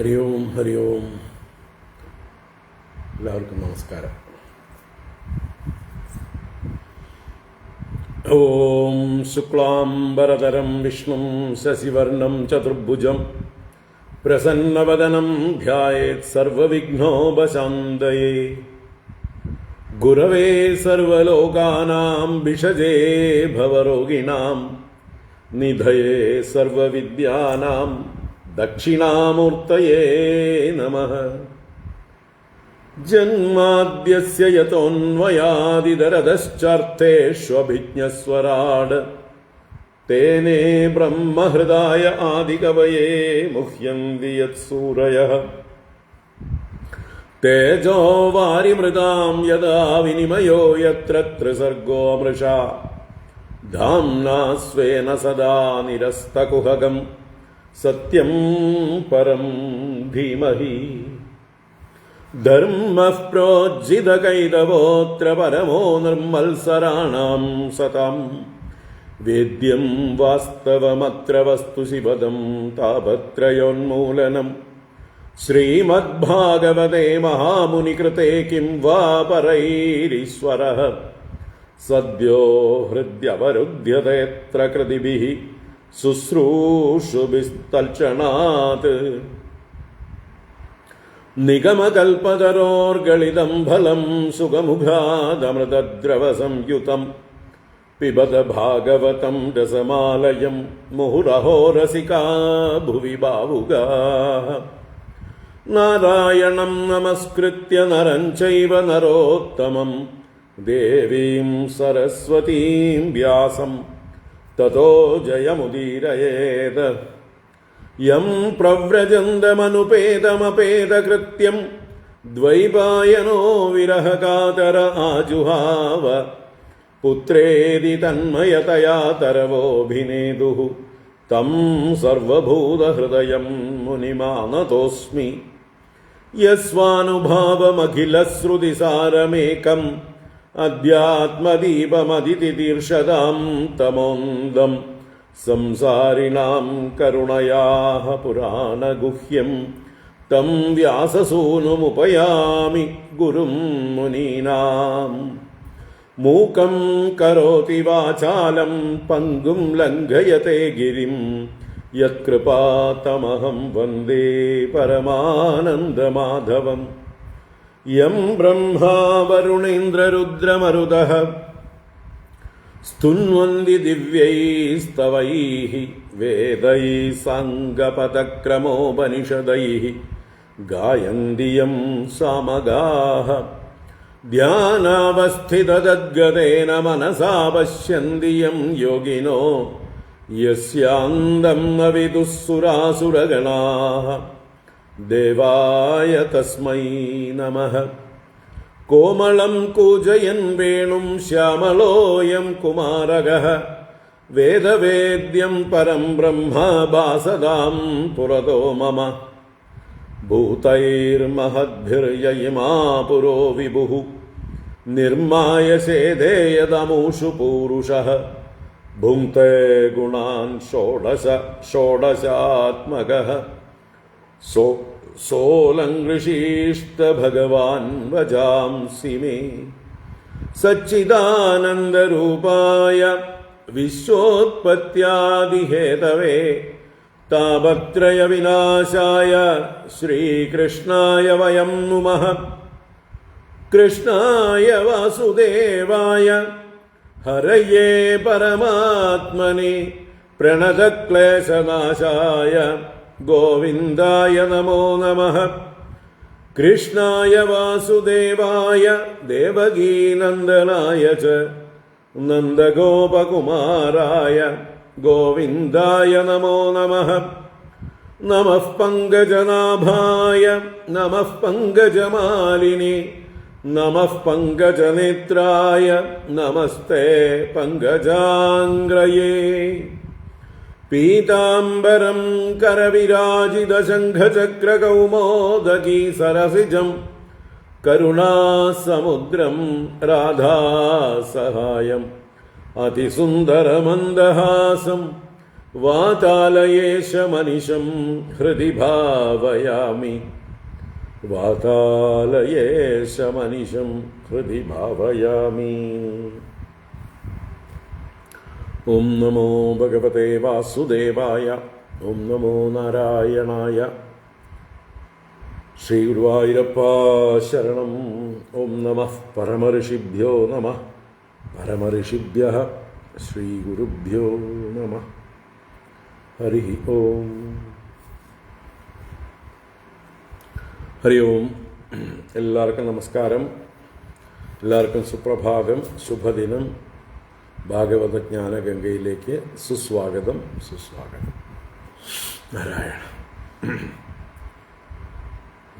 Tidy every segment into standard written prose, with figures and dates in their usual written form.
ഹരി ഓം ഹരി ഓം. എല്ലാവർക്കും നമസ്കാരം. ഓം ശുക്ലാംബരധരം വിഷ്ണും ശശിവർണം ചതുർഭുജം പ്രസന്നവദനം ധ്യായേത് സർവവിഘ്നോപശാന്തയേ. ഗുരവേ സർവലോകാനാം ഭിഷജേ ഭവരോഗിണാം നിധയേ സർവവിദ്യാനാം ദക്ഷിണാമൂർത്തയേ നമഃ. ജന്മാദ്യസ്യ യതോന്വയാദിതരതശ്ചാർത്ഥേഷ്വഭിജ്ഞസ്വരാട് തേനേ ബ്രഹ്മഹൃദായ ആദികവയേ മുഹ്യന്തി യത്സൂരയഃ. തേജോ വാരിമൃതാം യദാ വിനിമയോ യത്ര ത്രിസർഗോ മൃഷാ ധാംനാ സ്വേന സദാ നിരസ്തകുഹകം സത്യം പരം ധീമഹി. ധർമ്മഃ പ്രോജ്ജിതകൈതവോऽത്ര പരമോ നിർമ്മത്സരാണാം സതാം വേദ്യം വാസ്തവമത്ര വസ്തു ശിവദം താപത്രയോന്മൂലനം. ശ്രീമദ്ഭാഗവതേ മഹാമുനികൃതേ കിം വാ പരൈരീശ്വരഃ സദ്യോ ഹൃദ്യവരുധ്യതേത്ര കൃതിഭിഃ ശുശ്രൂഷുഭിസ്തൽക്ഷണാത്. നിഗമകൽപതരോർഗളിതം ഫലം സുഖമുഖാദമൃതദ്രവസംയുതം പിബത ഭാഗവതം രസമാലയം മുഹുരഹോ രസികാ ഭുവി ഭാവുകാഃ. നാരായണം നമസ്കൃത്യ നരം ചൈവ നരോത്തമം ദേവീം സരസ്വതീം വ്യാസം തതോ ജയമുദീരയേത്. യം പ്രവ്രജന്തമനുപേതമപേതകൃത്യം ദ്വൈപായനോ വിരഹകാതര ആജുഹാവ. പുത്രേതി തന്മയതയാ തരവോഭിനേദുഃ തം സർവഭൂതഹൃദയം മുനിമാനതോസ്മി. യസ്വാനുഭാവമഖിലശ്രുതിസാരമേകം അധ്യാത്മദീപമതിതിതീർഷതാം തമോന്ദം സംസാരിണാം കരുണയാഃ പുരാണഗുഹ്യം തം വ്യാസസൂനുമുപയാമി ഗുരും മുനീനാം. മൂകം കരോതി വാചാലം പങ്കും ലംഘയത്തെ ഗിരിം യത്കൃപാതമഹം വന്ദേ പരമാനന്ദമാധവം. യം ബ്രഹ്മാ വരുണേന്ദ്രരുദ്രമരുതഃ സ്തുന്വന്തി ദിവ്യൈസ്തവൈഃ വേദൈഃ സാംഗപദക്രമോപനിഷദൈഃ ഗായന്തി യം സാമഗാഃ. ധ്യാനാവസ്ഥിതതദ്ഗതേന മനസാ പശ്യന്തി യം യോഗിനോ യസ്യാന്തം ന വിദുഃ സുരാസുരഗണാഃ. ദേവായ തസ്മൈ നമഃ. കോമളം കൂജയൻ വേണും ശ്യാമളോയം കുമാരകഃ വേദവേദ്യം പരം ബ്രഹ്മ ഭാസതാം പുരതോ മമ. ഭൂതൈർമഹദ്ഭിർയയിമാ പുരോ വിഭുഃ നിർമായ ചേദേയതമൂഷു പൂരുഷഃ. ഭുങ്ക്തേ ഗുണാൻ ഷോഡശാത്മകഃ സോലംഘൃഷീഷ്ട ഭഗവാൻ വജാംസി മേ. സച്ചിദാനന്ദരൂപായ വിശ്വോത്പത്യാദിഹേതവേ താപത്രയ വിനാശായ ശ്രീകൃഷ്ണായ വയം നുമഃ. കൃഷ്ണായ വാസുദേവായ ഹരയേ പരമാത്മനെ പ്രണതക്ലേശനാശായ ഗോവിന്ദായ നമോ നമഃ. കൃഷ്ണായ വാസുദേവായ ദേവകീനന്ദനായ ച നന്ദഗോപകുമാരായ ഗോവിന്ദായ നമോ നമഃ. നമഃ പങ്കജനാഭായ നമഃ പങ്കജമാലിനി നമഃ പങ്കജനേത്രായ നമസ്തേ പങ്കജാംഗ്രയേ. പീതാംബരം കരവിരാജിതശംഖചക്രകൗമോദകീ സരസിജം കരുണാസമുദ്രം രാധാസഹായം അതിസുന്ദരമന്ദഹാസം വാതാലയേശമനിശം ഹൃദി ഭാവയാമി. വാതാലയേശമനിശം ഹൃദി ഭാവയാമി. ഓം നമോ ഭഗവതേ വാസുദേവായ. ഓം നമോ നാരായണായ. ശ്രീ ഗുരുവായൂരപ്പ ശരണം. ഓം നമഃ പരമഋഷിഭ്യോ നമഃ. പരമഋഷിഭ്യഃ ശ്രീ ഗുരുഭ്യോ നമഃ. ഹരി ഓം. ഹരി ഓം. എല്ലാവർക്കും നമസ്കാരം. എല്ലാവർക്കും സുപ്രഭാതം, ശുഭദിനം. ഭാഗവത ജ്ഞാനഗംഗയിലേക്ക് സുസ്വാഗതം. സുസ്വാഗതം. നാരായണ.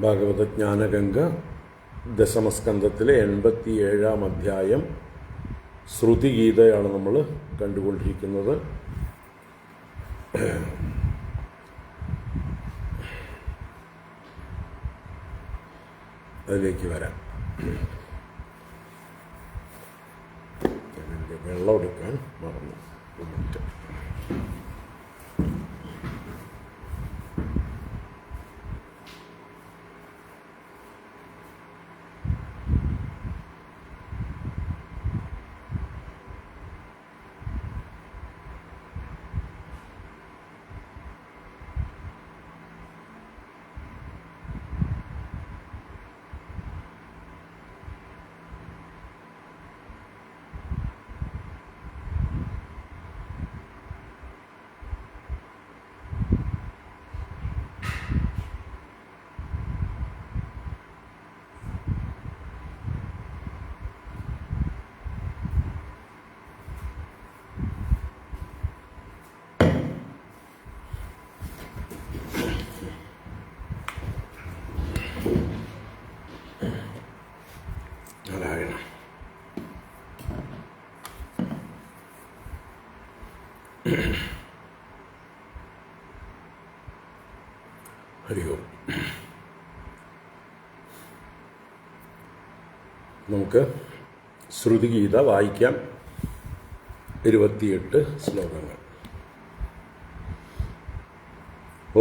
ഭാഗവത ജ്ഞാനഗംഗ ദശമസ്കന്ധത്തിലെ 87-ാം അധ്യായം ശ്രുതിഗീതയാണ് നമ്മൾ കണ്ടുകൊണ്ടിരിക്കുന്നത്. അതിലേക്ക് വരാം. വെള്ളം എടുക്കാൻ മറന്നു. ഹരി ഓം. നമുക്ക് ശ്രുതിഗീത വായിക്കാം. 28 ശ്ലോകങ്ങൾ.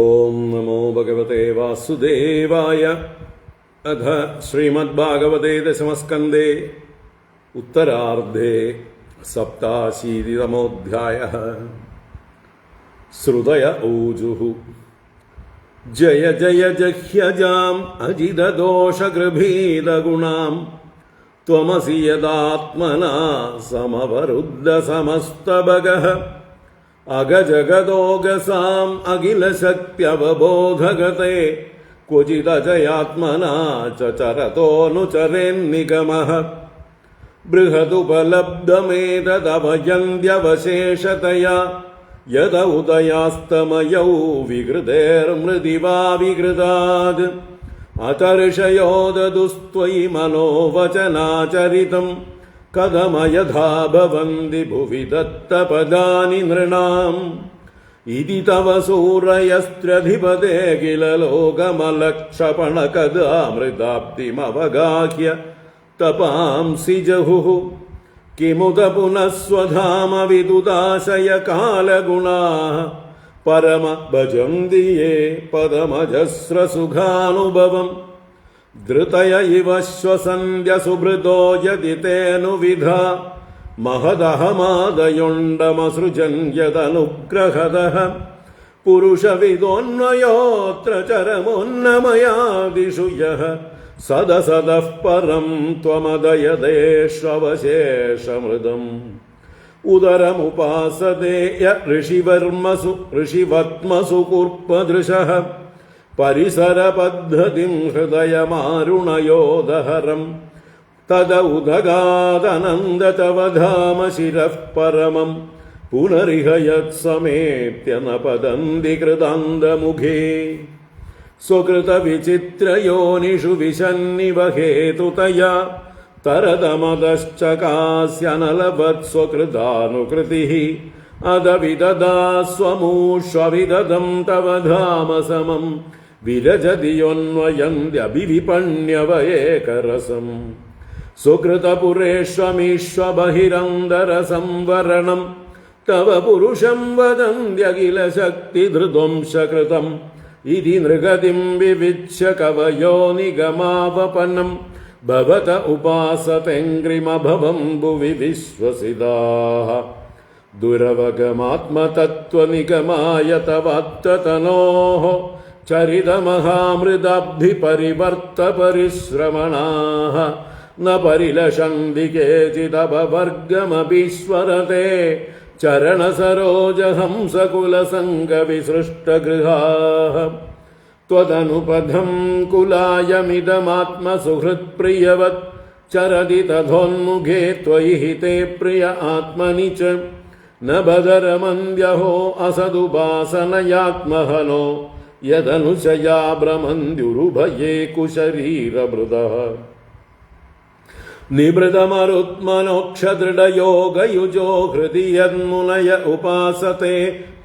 ഓം നമോ ഭഗവതേ വാസുദേവായ. അഥ ശ്രീമദ്ഭാഗവതേ ദശമസ്കന്ധേ ഉത്തരാർദ്ധേ 87-തമോऽധ്യായഃ. ശ്രുതയ ഊജുഃ. ജയ ജയ ജഹ്യജാം അജിതദോഷഗൃഭീതഗുണാം ത്വമസി യദാത്മനാ സമവരുദ്ധ സമസ്തഭഗഃ അഗജഗദോഗസാം അഖിലശക്ത്യവബോധഗതേ ക്വചിദജയാത്മനാ ചരതോനുചരേന്നിഗമഃ ബൃഹദുപലബ്ധമേതദവയന്ത്യവശേഷതയാ യദ ഉദയാസ്തമയൗ വികൃതേർമൃതി വാ വികൃതാദ് അതർഷയോദതുസ്ത്വയി മനോവചനാചരിതം കഥമയഥാ ഭവന്തി ഭുവി ദത്തപദാനി നൃണാം ഇതി തവ സൂരയസ്ത്രധിപതേ കില ലോകമലക്ഷപണകദാമൃതാബ്ദിമവഗാഹ്യ തപാംസി ജഹുഃ കിമുത പുനഃ സ്വധാമ വിദുദാശയ കാലഗുണാഃ പരമ ഭജന്തി യേ പദമജസ്രസുഖാനുഭവം ധൃതയ ഇവ ശ്വസന്ധ്യ സുഭൃതോ യതി തേനുവിധാ മഹദഹമാദയുണ്ടമസൃജൻ യദനുഗ്രഹദഃ പുരുഷവിദോന്വയോത്ര ചരമോന്നമയാദിഷു യഃ സദസദഃ പരം ത്വമദയദേഷ്വവശേഷമൃതം ഉദരമുപാസതേ യ ഋഷിവത്മസു കൂർപ്പദൃശഃ പരിസരപദ്ധതിം ഹൃദയമാരുണയോദഹരം തദ ഉദഗാദനന്ദതവധാമ ശിരഃ പരമം പുനരിഹ യത്സമേത്യ ന പതന്തി കൃതാന്തമുഖേ സ്വകൃതവിചിത്രയോനിഷു വിശന്നിവ ഹേതുതയാ തരതമതശ്ചകാസ്യനലവത്സ്വകൃതാനുകൃതിഃ അദവിദദാ സ്വമൂഷ്വവിദദം തവ ധാമ സമം വിരജതിയൊന്വയന്ത്യഭിവിപണ്യവയേകരസം സുകൃതപുരേഷ്വമീഷ്വ ബഹിരന്തരസംവരണം തവ പുരുഷം വദന്ത്യഖിലശക്തിധൃധ്വംസകൃതം ഇതി നൃഗതിം വിവിച്യ കവയോ നിഗമാവപനം ഭവത ഉപാസതെങ്ക്രിമഭവം ഭുവി വിശ്വസിതാഃ ദുരവഗമാത്മതത്വനിഗമായ തവാത്മതനോഃ ചരിതമഹാമൃതാബ്ധിപരിവർത്തപരിശ്രമണാഃ ന പരിലഷന്തി കേചിദപവർഗമപീശ്വരത്തെ ചരണസരോജഹംസകുലസംഗവിസൃഷ്ടഗൃഹാഃ ത്വദനുപഥം കുലായമിദമാത്മസുഹൃത്പ്രിയവത് ചരതി തഥോന്മുഖേ ത്വയി ഹിതേ പ്രിയ ആത്മനി ച ന ബദരമന്ദ്യഹോ അസദുപാസനയാത്മഹനോ യദനുശയാ ഭ്രമന്ത്യുരുഭയേ കുശരീരഭൃതഃ നിഭൃതമരുത്മനോക്ഷദൃഢയോഗയുജോ ഹൃദി യന്മുനയ ഉപാസത്തെ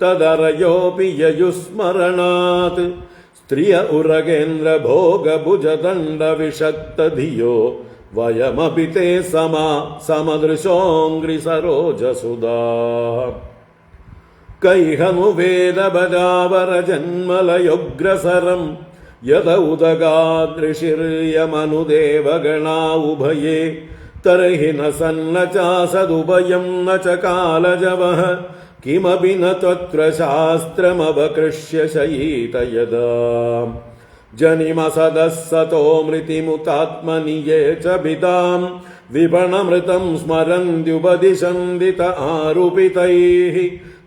തദരയോപി യയുസ്മരണാത് സ്ത്രിയ ഉരഗേന്ദ്ര ഭോഗഭുജദണ്ഡ വിഷക്തധിയോ വയമപി തേ സമദൃശോംഗ്രി സരോജസുധാ കൈഹമു വേദബദാവര ജന്മലയുഗ്രസരം യത ഉദഗാദൃശിർയമനുദേവഗണാ ഉഭയേ തർഹി ന സന്ന ചാസദുഭയം ന ച കാലജവഃ കിമപി ന തത്ര ശാസ്ത്രമവകൃഷ്യ ശയീത യദാ ജനിമസദഃ സതോ മൃതിമുതാത്മനി യേ ച ഭിതാം വിപണമൃതം സ്മരന്ത്യുപദിശന്തി ത ആരുപിതൈഃ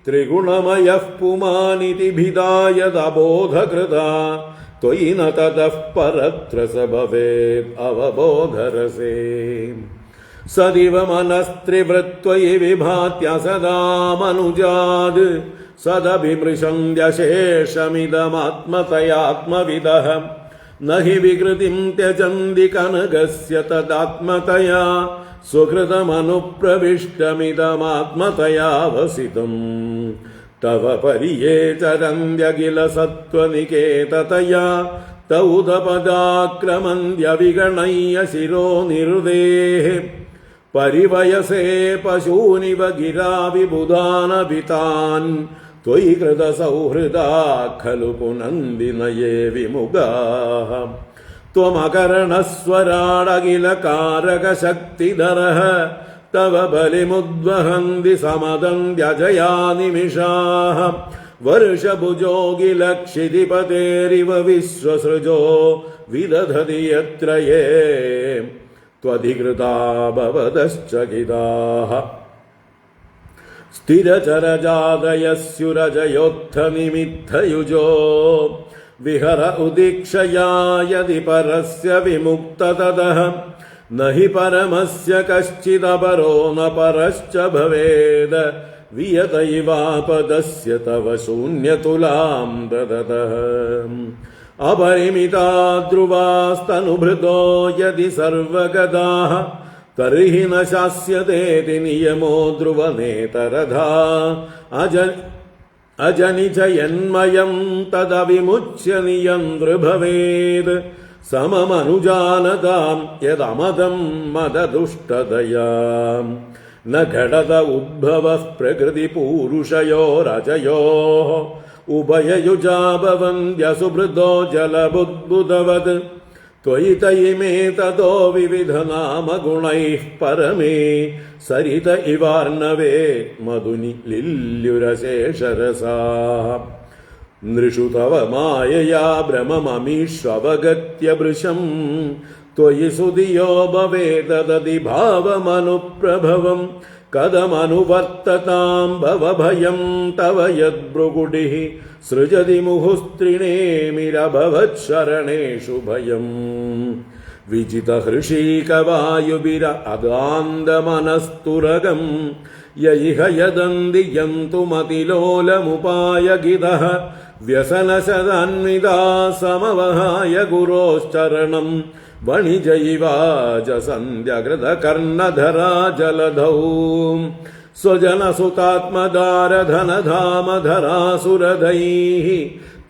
ത്രിഗുണമയഃ പുമാനിതി ഭിദായദബോധകൃതാ ത്വയി ന തതഃ പരത്ര സ ഭവേദ് അവബോധരസേ സദിവ മനസ്ത്രിവൃത്വയി വിഭാത്യ സദാ മനുജാദ് സദഭിമൃശന്ത്യശേഷമിദമാത്മതയാത്മവിദഃ ന ഹി വികൃതിം ത്യജന്തി കനകസ്യ തദാത്മതയാ സുഹൃതമനുപ്രവിഷ്ടമിദമാത്മതയാ വസിതം തവ പരിയേ ചരന്ത്യഖില സത്വനികേതതയാ തൗദപദാക്രമന്ത്യവിഗണയ്യ ശിരോ നിരുദേഃ പരിവയസേ പശൂനിവ ഗിരാ വിബുധാനഭിതാൻ ത്വയി കൃതസൗഹൃദാ ഖലു പുനന്തി നയേ വിമുഖാഃ ത്വമകരണസ്വരാടഖിലകാരകശക്തിധരഃ തവ ബലിമുദ്വഹന്തി സമദന്ത്യജയാ നിമിഷാഃ വർഷഭുജോകിലക്ഷിതിപതേരിവ വിശ്വസൃജോ വിദധതി യത്ര യേ ത്വധികൃതാ ഭവതശ്ചകിതാഃ സ്ഥിരചരജാതയസ്യുരജയോത്ഥനിമിത്തയുജോ വിഹര ഉദീക്ഷയാ യദി പരസ്യ വിമുക്തതതഃ ന ഹി പരമസ്യ കശ്ചിദപരോ ന പരശ്ച ഭവേദ് വിയത ഇവാപദസ്യ തവ ശൂന്യതുലാം ദദതഃ അപരിമിതാ ധ്രുവാസ്തനുഭൃതോ യദി സർവഗദാഃ തർഹി ന ശാസ്യതേതി നിയമോ ധ്രുവനേതരധാ അജനിജയന്മയം തദവിമുച്യ നിയന്ത്രഭവേത് സമമനുജാനതാം യദമദം മദദുഷ്ടതയാം ന ഘടത ഉദ്ഭവഃ പ്രകൃതി പൂരുഷയോരജയോഃ ഉഭയയുജാ ഭവന്ത്യസുഭൃതോ ജലബുദ്ബുദവത് ത്വയി തയിമേതതോ വിവിധനാമഗുണൈഃ പരമേ സരിത ഇവാർണവേ മധുനി ലില്യുരശേഷരസാഃ നൃഷു തവ മായയാ ഭ്രമമമീഷ്വവഗത്യ ഭൃശം ത്വയി സുധിയോ ഭവേതദതി ഭാവമനുപ്രഭവം കഥമനുവർത്തതാം ഭവഭയം തവ യദ്ഭൃഗുഡിഃ സൃജതി മുഹുസ്ത്രിണേമിരഭവത്ശരണേഷു ഭയം വിജിതഹൃഷീകവായുഭിര അഗാന്തമനസ്തുരകം യയിഹ യദന്തി യന്തുമതിലോലമുപായഗിതഃ വ്യസനശതാന്വിതാ സമവഹായ ഗുരോശ്ചരണം വണിജൈവാജസന്ധ്യകൃതകർണധരാ ജലധൗ സ്വജനസുതാത്മദാരധനധാമധരാസുരധൈഃ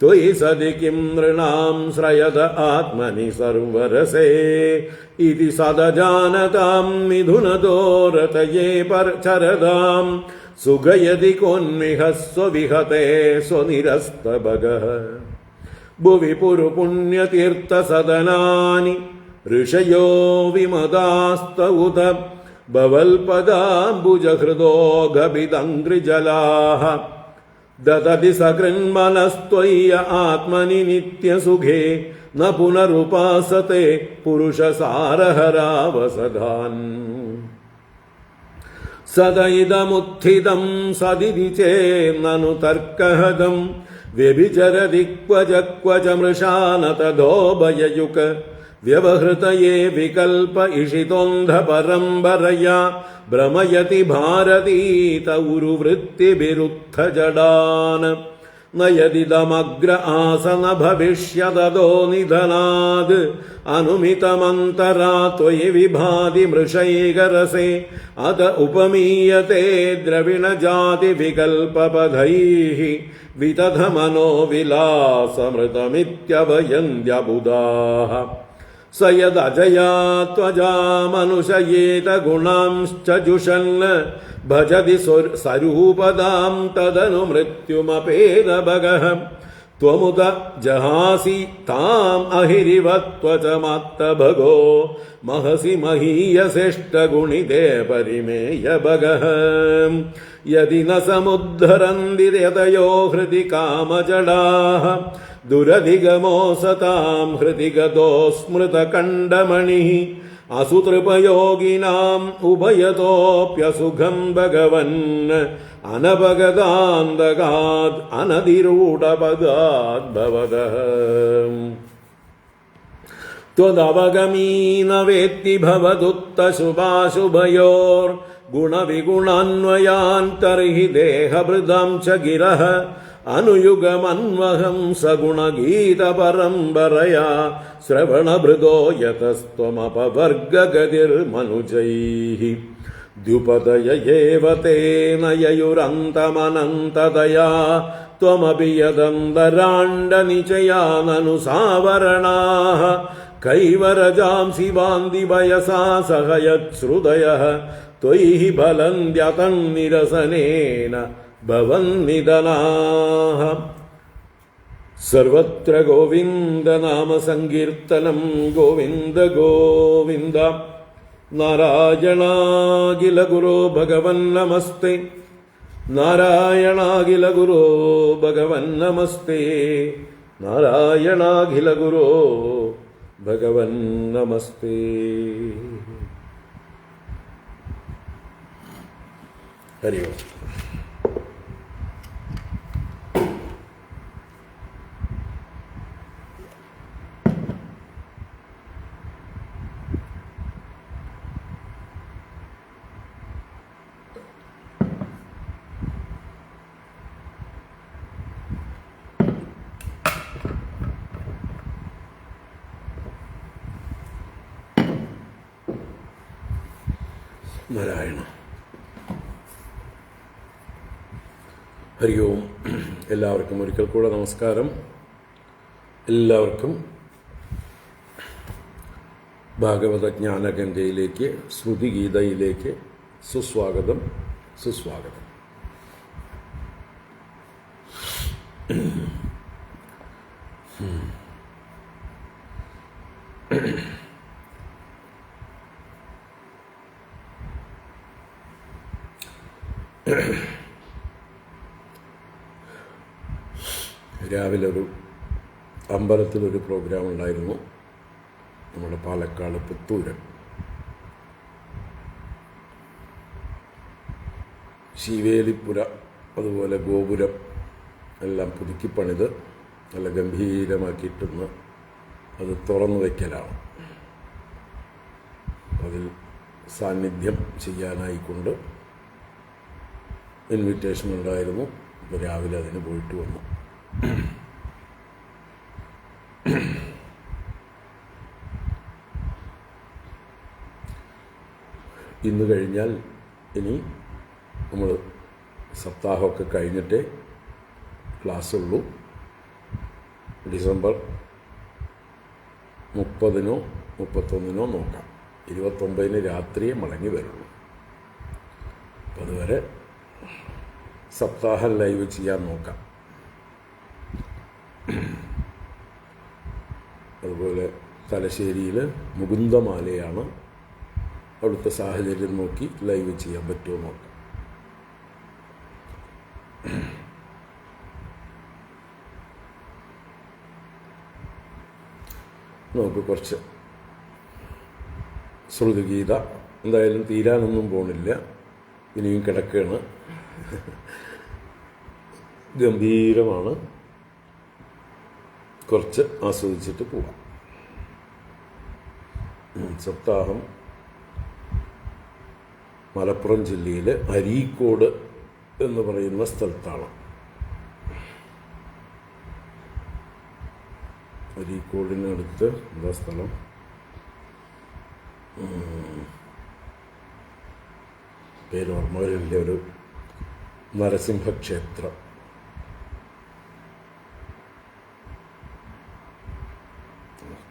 ത്വയി സദി കിം നൃണാം ശ്രയത ആത്മനി സർവരസേ ഇതി സദജാനതാം മിഥുനതോ രതയേ ചരതാം സുഖയതി കോന്മിഹ സ്വവിഹതേ സ്വനിരസ്തഭഗഃ ഭുവി പുരുപുണ്യതീർത്ഥസദനാനി ഋഷയോ വിമതാസ്തൗത ഭവൽപദാംബുജഹൃദോഘഭിദംഘ്രിജലാഃ ദദതി സകൃന്മനസ്ത്വയ്യ ആത്മനി നിത്യസുഖേ ന പുനരുപാസത്തെ പുരുഷസാരഹരാവസദാൻ സദൈദമുത്ഥിതം സദിതി ചേന്നനു തർക്കഹദം വ്യഭിചരതി ക്വച ക്വച മൃഷാന തദോഭയയുക് വ്യവഹൃതയേ വികൽപ ഇഷിതോന്ധ പരമ്പരയാ ഭ്രമയതി ഭാരതീത ഉരുവൃത്തിഭിരുദ്ധ ജഡാൻ നയദിദമഗ്ര ആസന ഭവിഷ്യതോ നിധനാദ് അനുമിതമന്തരാ ത്വയി വിഭാതി മൃഷൈകരസേ അത ഉപമീയത്തെ ദ്രവിണജാതി വികൽപപഥൈഃ വിതഥ മനോവിലാസമൃതമിത്യവയന്ത്യബുധാഃ സ യദജയാ ത്വജാ മനുഷ്യയേത ഗുണാംശ്ച ജുഷൻ ഭജതി സരൂപദാം തദനു മൃത്യുമപേദഭഗഃ ത്വമുത ജഹാസി താം അഹിരിവ ത്വചമാത്തഭഗോ മഹസി മഹീയശ്രേഷ്ഠഗുണിതേ പരിമേയ ഭഗഃ യദി ന സമുദ്ധരന്തി യതയോ ഹൃദി കാമജടാഃ ദുരധിഗമോ സതാം ഹൃദി ഗതോ സ്മൃതകണ്ഡമണിഃ അസുതൃപയോഗിനാം ഉഭയതോപ്യസുഖം ഭഗവൻ അനപഗതാന്തകാത് അനതിരൂഢപദാത് ഭവതഃ ത്വദവഗമീന വേത്തി ഭവതുത്തശുഭാശുഭയോർ ഗുണവിഗുണാന്വയാൻ തർഹി ദേഹഭൃതാം ച ഗിരഃ അനുയുഗമന്വഹം സഗുണഗീത പരമ്പരയാ ശ്രവണഭൃദോ യതസ്ത്വമപവർഗഗതിർമനുജൈഃ ദ്യുപദയ ഏവ തേന യയുരന്തമനന്തതയാ ത്വമപി യദന്തരാണ്ഡനിചയാനനു സാവരണാഃ കൈവരജാം ശിവാന്തി വയസാ സഹയശ്രുതയഃ ത്വയി ഫലന്ത്യതന്നിരസനേന ഭവന്നിധനാഃ സർവത്ര ഗോവിന്ദനാമ സങ്കീർത്തനം ഗോവിന്ദ ഗോവിന്ദ നാരായണാഖില ഗുരോ ഭഗവൻ നമസ്തേ നാരായണാഖില ഗുരോ ഭഗവൻ നമസ്തേ നാരായണാഖില ഗുരോ ഭഗവൻ നമസ്തേ. ഹരി ഓം. നാരായണ. ഹരി ഓം. എല്ലാവർക്കും ഒരിക്കൽ കൂടെ നമസ്കാരം. എല്ലാവർക്കും ഭാഗവത ജ്ഞാനഗംഗയിലേക്ക്, ശ്രുതിഗീതയിലേക്ക് സുസ്വാഗതം, സുസ്വാഗതം. രാവിലെ ഒരു അമ്പലത്തിലൊരു പ്രോഗ്രാം ഉണ്ടായിരുന്നു, നമ്മുടെ പാലക്കാട് പുത്തൂര്. ശിവേലിപ്പുര, അതുപോലെ ഗോപുരം എല്ലാം പുതുക്കിപ്പണിത് നല്ല ഗംഭീരമാക്കിയിട്ടൊന്ന് അത് തുറന്നു വയ്ക്കലാണ്. അതിൽ സാന്നിധ്യം ചെയ്യാനായിക്കൊണ്ട് ഇൻവിറ്റേഷൻ ഉണ്ടായിരുന്നു. ഇപ്പോൾ രാവിലെ അതിന് പോയിട്ട് വന്നു. ഇന്ന് കഴിഞ്ഞാൽ ഇനി നമ്മൾ സപ്താഹമൊക്കെ കഴിഞ്ഞിട്ടേ ക്ലാസ്സുള്ളൂ. ഡിസംബർ 30-നോ 31-നോ നോക്കാം. 29-ന് രാത്രിയെ മടങ്ങി വരുള്ളൂ. അപ്പം അതുവരെ സപ്താഹം ലൈവ് ചെയ്യാൻ നോക്കാം. അതുപോലെ തലശ്ശേരിയിൽ മുകുന്ദമാലയാണ്. അവിടുത്തെ സാഹചര്യം നോക്കി ലൈവ് ചെയ്യാൻ പറ്റുമോ നോക്കാം. നമുക്ക് കുറച്ച് ശ്രുതിഗീത. എന്തായാലും തീരാനൊന്നും പോണില്ല, ഇനിയും കിടക്കുകയാണ്. ഗംഭീരമാണ്. കുറച്ച് ആസ്വദിച്ചിട്ട് പോവാം. സപ്താഹം മലപ്പുറം ജില്ലയിലെ അരീക്കോട് എന്ന് പറയുന്ന സ്ഥലത്താണ്. അരീക്കോടിനടുത്ത് എന്താ സ്ഥലം, പേര് ഓർമ്മ വരില്ല. ഒരു നരസിംഹക്ഷേത്രം.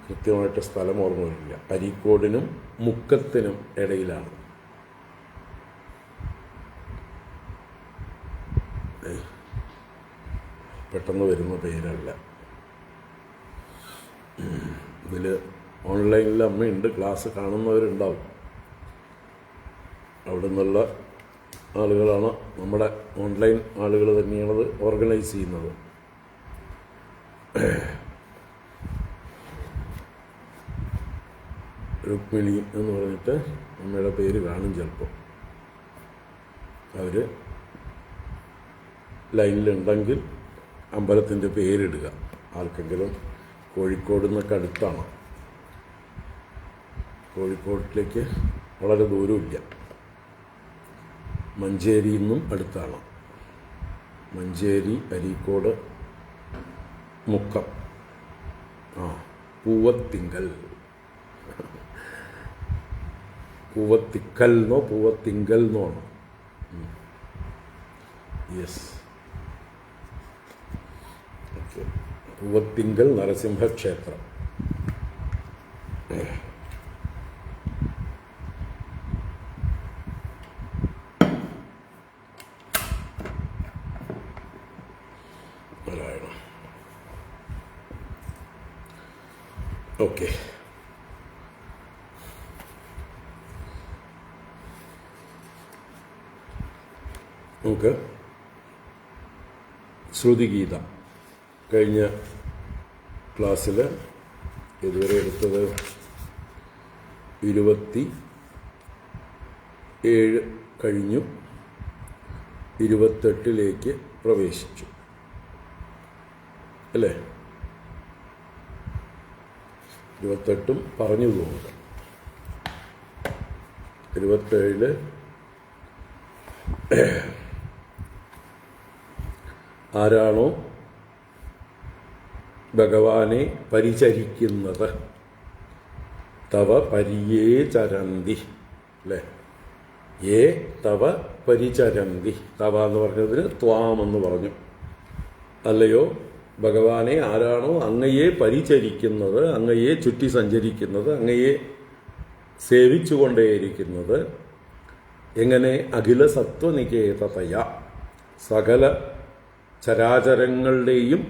കൃത്യമായിട്ട് സ്ഥലം ഓർമ്മ വരില്ല. അരീക്കോടിനും മുക്കത്തിനും ഇടയിലാണ്. പെട്ടെന്ന് വരുന്ന പേരല്ല. ഇതിൽ ഓൺലൈനിൽ അമ്മയുണ്ട്, ക്ലാസ് കാണുന്നവരുണ്ടാവും. അവിടെ നിന്നുള്ള ആളുകളാണ്, നമ്മുടെ ഓൺലൈൻ ആളുകൾ തന്നെയാണത് ഓർഗനൈസ് ചെയ്യുന്നത്. രുക്മിണി എന്ന് പറഞ്ഞിട്ട് അമ്മയുടെ പേര് കാണും ചിലപ്പോൾ. അവർ ലൈനിലുണ്ടെങ്കിൽ അമ്പലത്തിൻ്റെ പേരിടുക. ആർക്കെങ്കിലും കോഴിക്കോട് നിന്നൊക്കെ അടുത്താണ്. കോഴിക്കോട്ടിലേക്ക് വളരെ ദൂരമില്ല. മഞ്ചേരിയിൽ നിന്നും അടുത്താണ്. മഞ്ചേരി, അരീക്കോട്, മുക്കം, പൂവത്തിങ്കൽ, പൂവത്തിക്കൽ എന്നോ പൂവത്തിങ്കൽ എന്നോ ആണ്. Yes, okay. പൂവത്തിങ്കൽ നരസിംഹക്ഷേത്രം. ഓക്കെ, നമുക്ക് ശ്രുതിഗീത കഴിഞ്ഞ ക്ലാസ്സിൽ ഇതുവരെ എടുത്തത് 27 കഴിഞ്ഞു, 28 പ്രവേശിച്ചു അല്ലേ? 28 പറഞ്ഞു തോന്നുക. 27 ആരാണോ ഭഗവാനെ പരിചരിക്കുന്നത്, തവ പരിയേ ചരന്തി അല്ലേ? ഏ തവ പരിചരന്തി. തവ എന്ന് പറഞ്ഞതിന് ത്വാം എന്ന് പറഞ്ഞു. അല്ലയോ ഭഗവാനെ, ആരാണോ അങ്ങയെ പരിചരിക്കുന്നത്, അങ്ങയെ ചുറ്റി സഞ്ചരിക്കുന്നത്, അങ്ങയെ സേവിച്ചുകൊണ്ടേയിരിക്കുന്നത്, എങ്ങനെ അഖില സത്വനികേതതയ, സകല ചരാചരങ്ങളുടെയും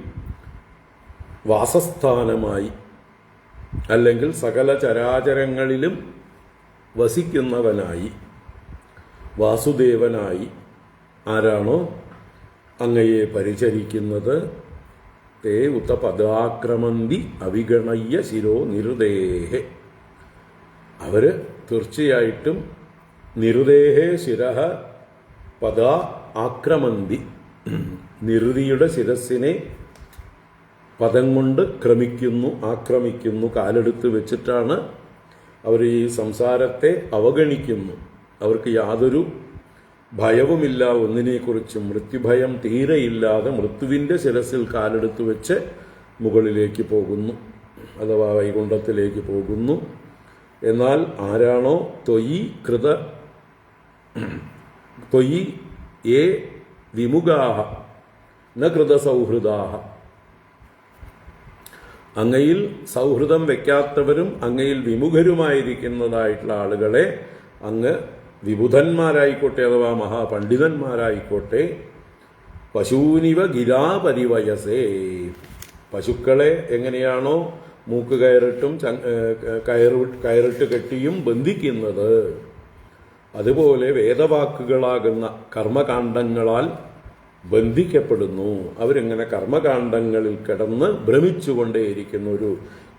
വാസസ്ഥാനമായി, അല്ലെങ്കിൽ സകല ചരാചരങ്ങളിലും വസിക്കുന്നവനായി, വാസുദേവനായി ആരാണോ അങ്ങയെ പരിചരിക്കുന്നത്, തേ ഉത പദാക്രമന്തി അവിഗണയ്യ ശിരോ നിരുദേഹേ. അവർ തീർച്ചയായിട്ടും നിരുദേഹേ ശിരഹ പദാ ആക്രമന്തി, നിരുതിയുടെ ശിരസിനെ പദം കൊണ്ട് ക്രമിക്കുന്നു, ആക്രമിക്കുന്നു. കാലെടുത്ത് വെച്ചിട്ടാണ് അവർ ഈ സംസാരത്തെ അവഗണിക്കുന്നു. അവർക്ക് യാതൊരു ഭയവുമില്ല ഒന്നിനെക്കുറിച്ചും. മൃത്യുഭയം തീരെയില്ലാതെ മൃത്യുവിൻ്റെ ശിരസിൽ കാലെടുത്ത് വെച്ച് മുകളിലേക്ക് പോകുന്നു, അഥവാ വൈകുണ്ഠത്തിലേക്ക് പോകുന്നു. എന്നാൽ ആരാണോ ത്വയി ഏ വിമുഖാഹ ന കൃതസൗഹൃദാഹ, അങ്ങയിൽ സൗഹൃദം വയ്ക്കാത്തവരും അങ്ങയിൽ വിമുഖരുമായിരിക്കുന്നതായിട്ടുള്ള ആളുകളെ അങ്ങ് വിബുധന്മാരായിക്കോട്ടെ അഥവാ മഹാപണ്ഡിതന്മാരായിക്കോട്ടെ പശൂനിവ ഗിരാപരിവയസേ, പശുക്കളെ എങ്ങനെയാണോ മൂക്ക് കയറിട്ടും കയറിട്ട് കെട്ടിയും ബന്ധിക്കുന്നത്, അതുപോലെ വേദവാക്കുകളാകുന്ന കർമ്മകാണ്ഡങ്ങളാൽ ബന്ധിക്കപ്പെടുന്നു. അവരിങ്ങനെ കർമ്മകാണ്ഡങ്ങളിൽ കിടന്ന് ഭ്രമിച്ചുകൊണ്ടേയിരിക്കുന്നു. ഒരു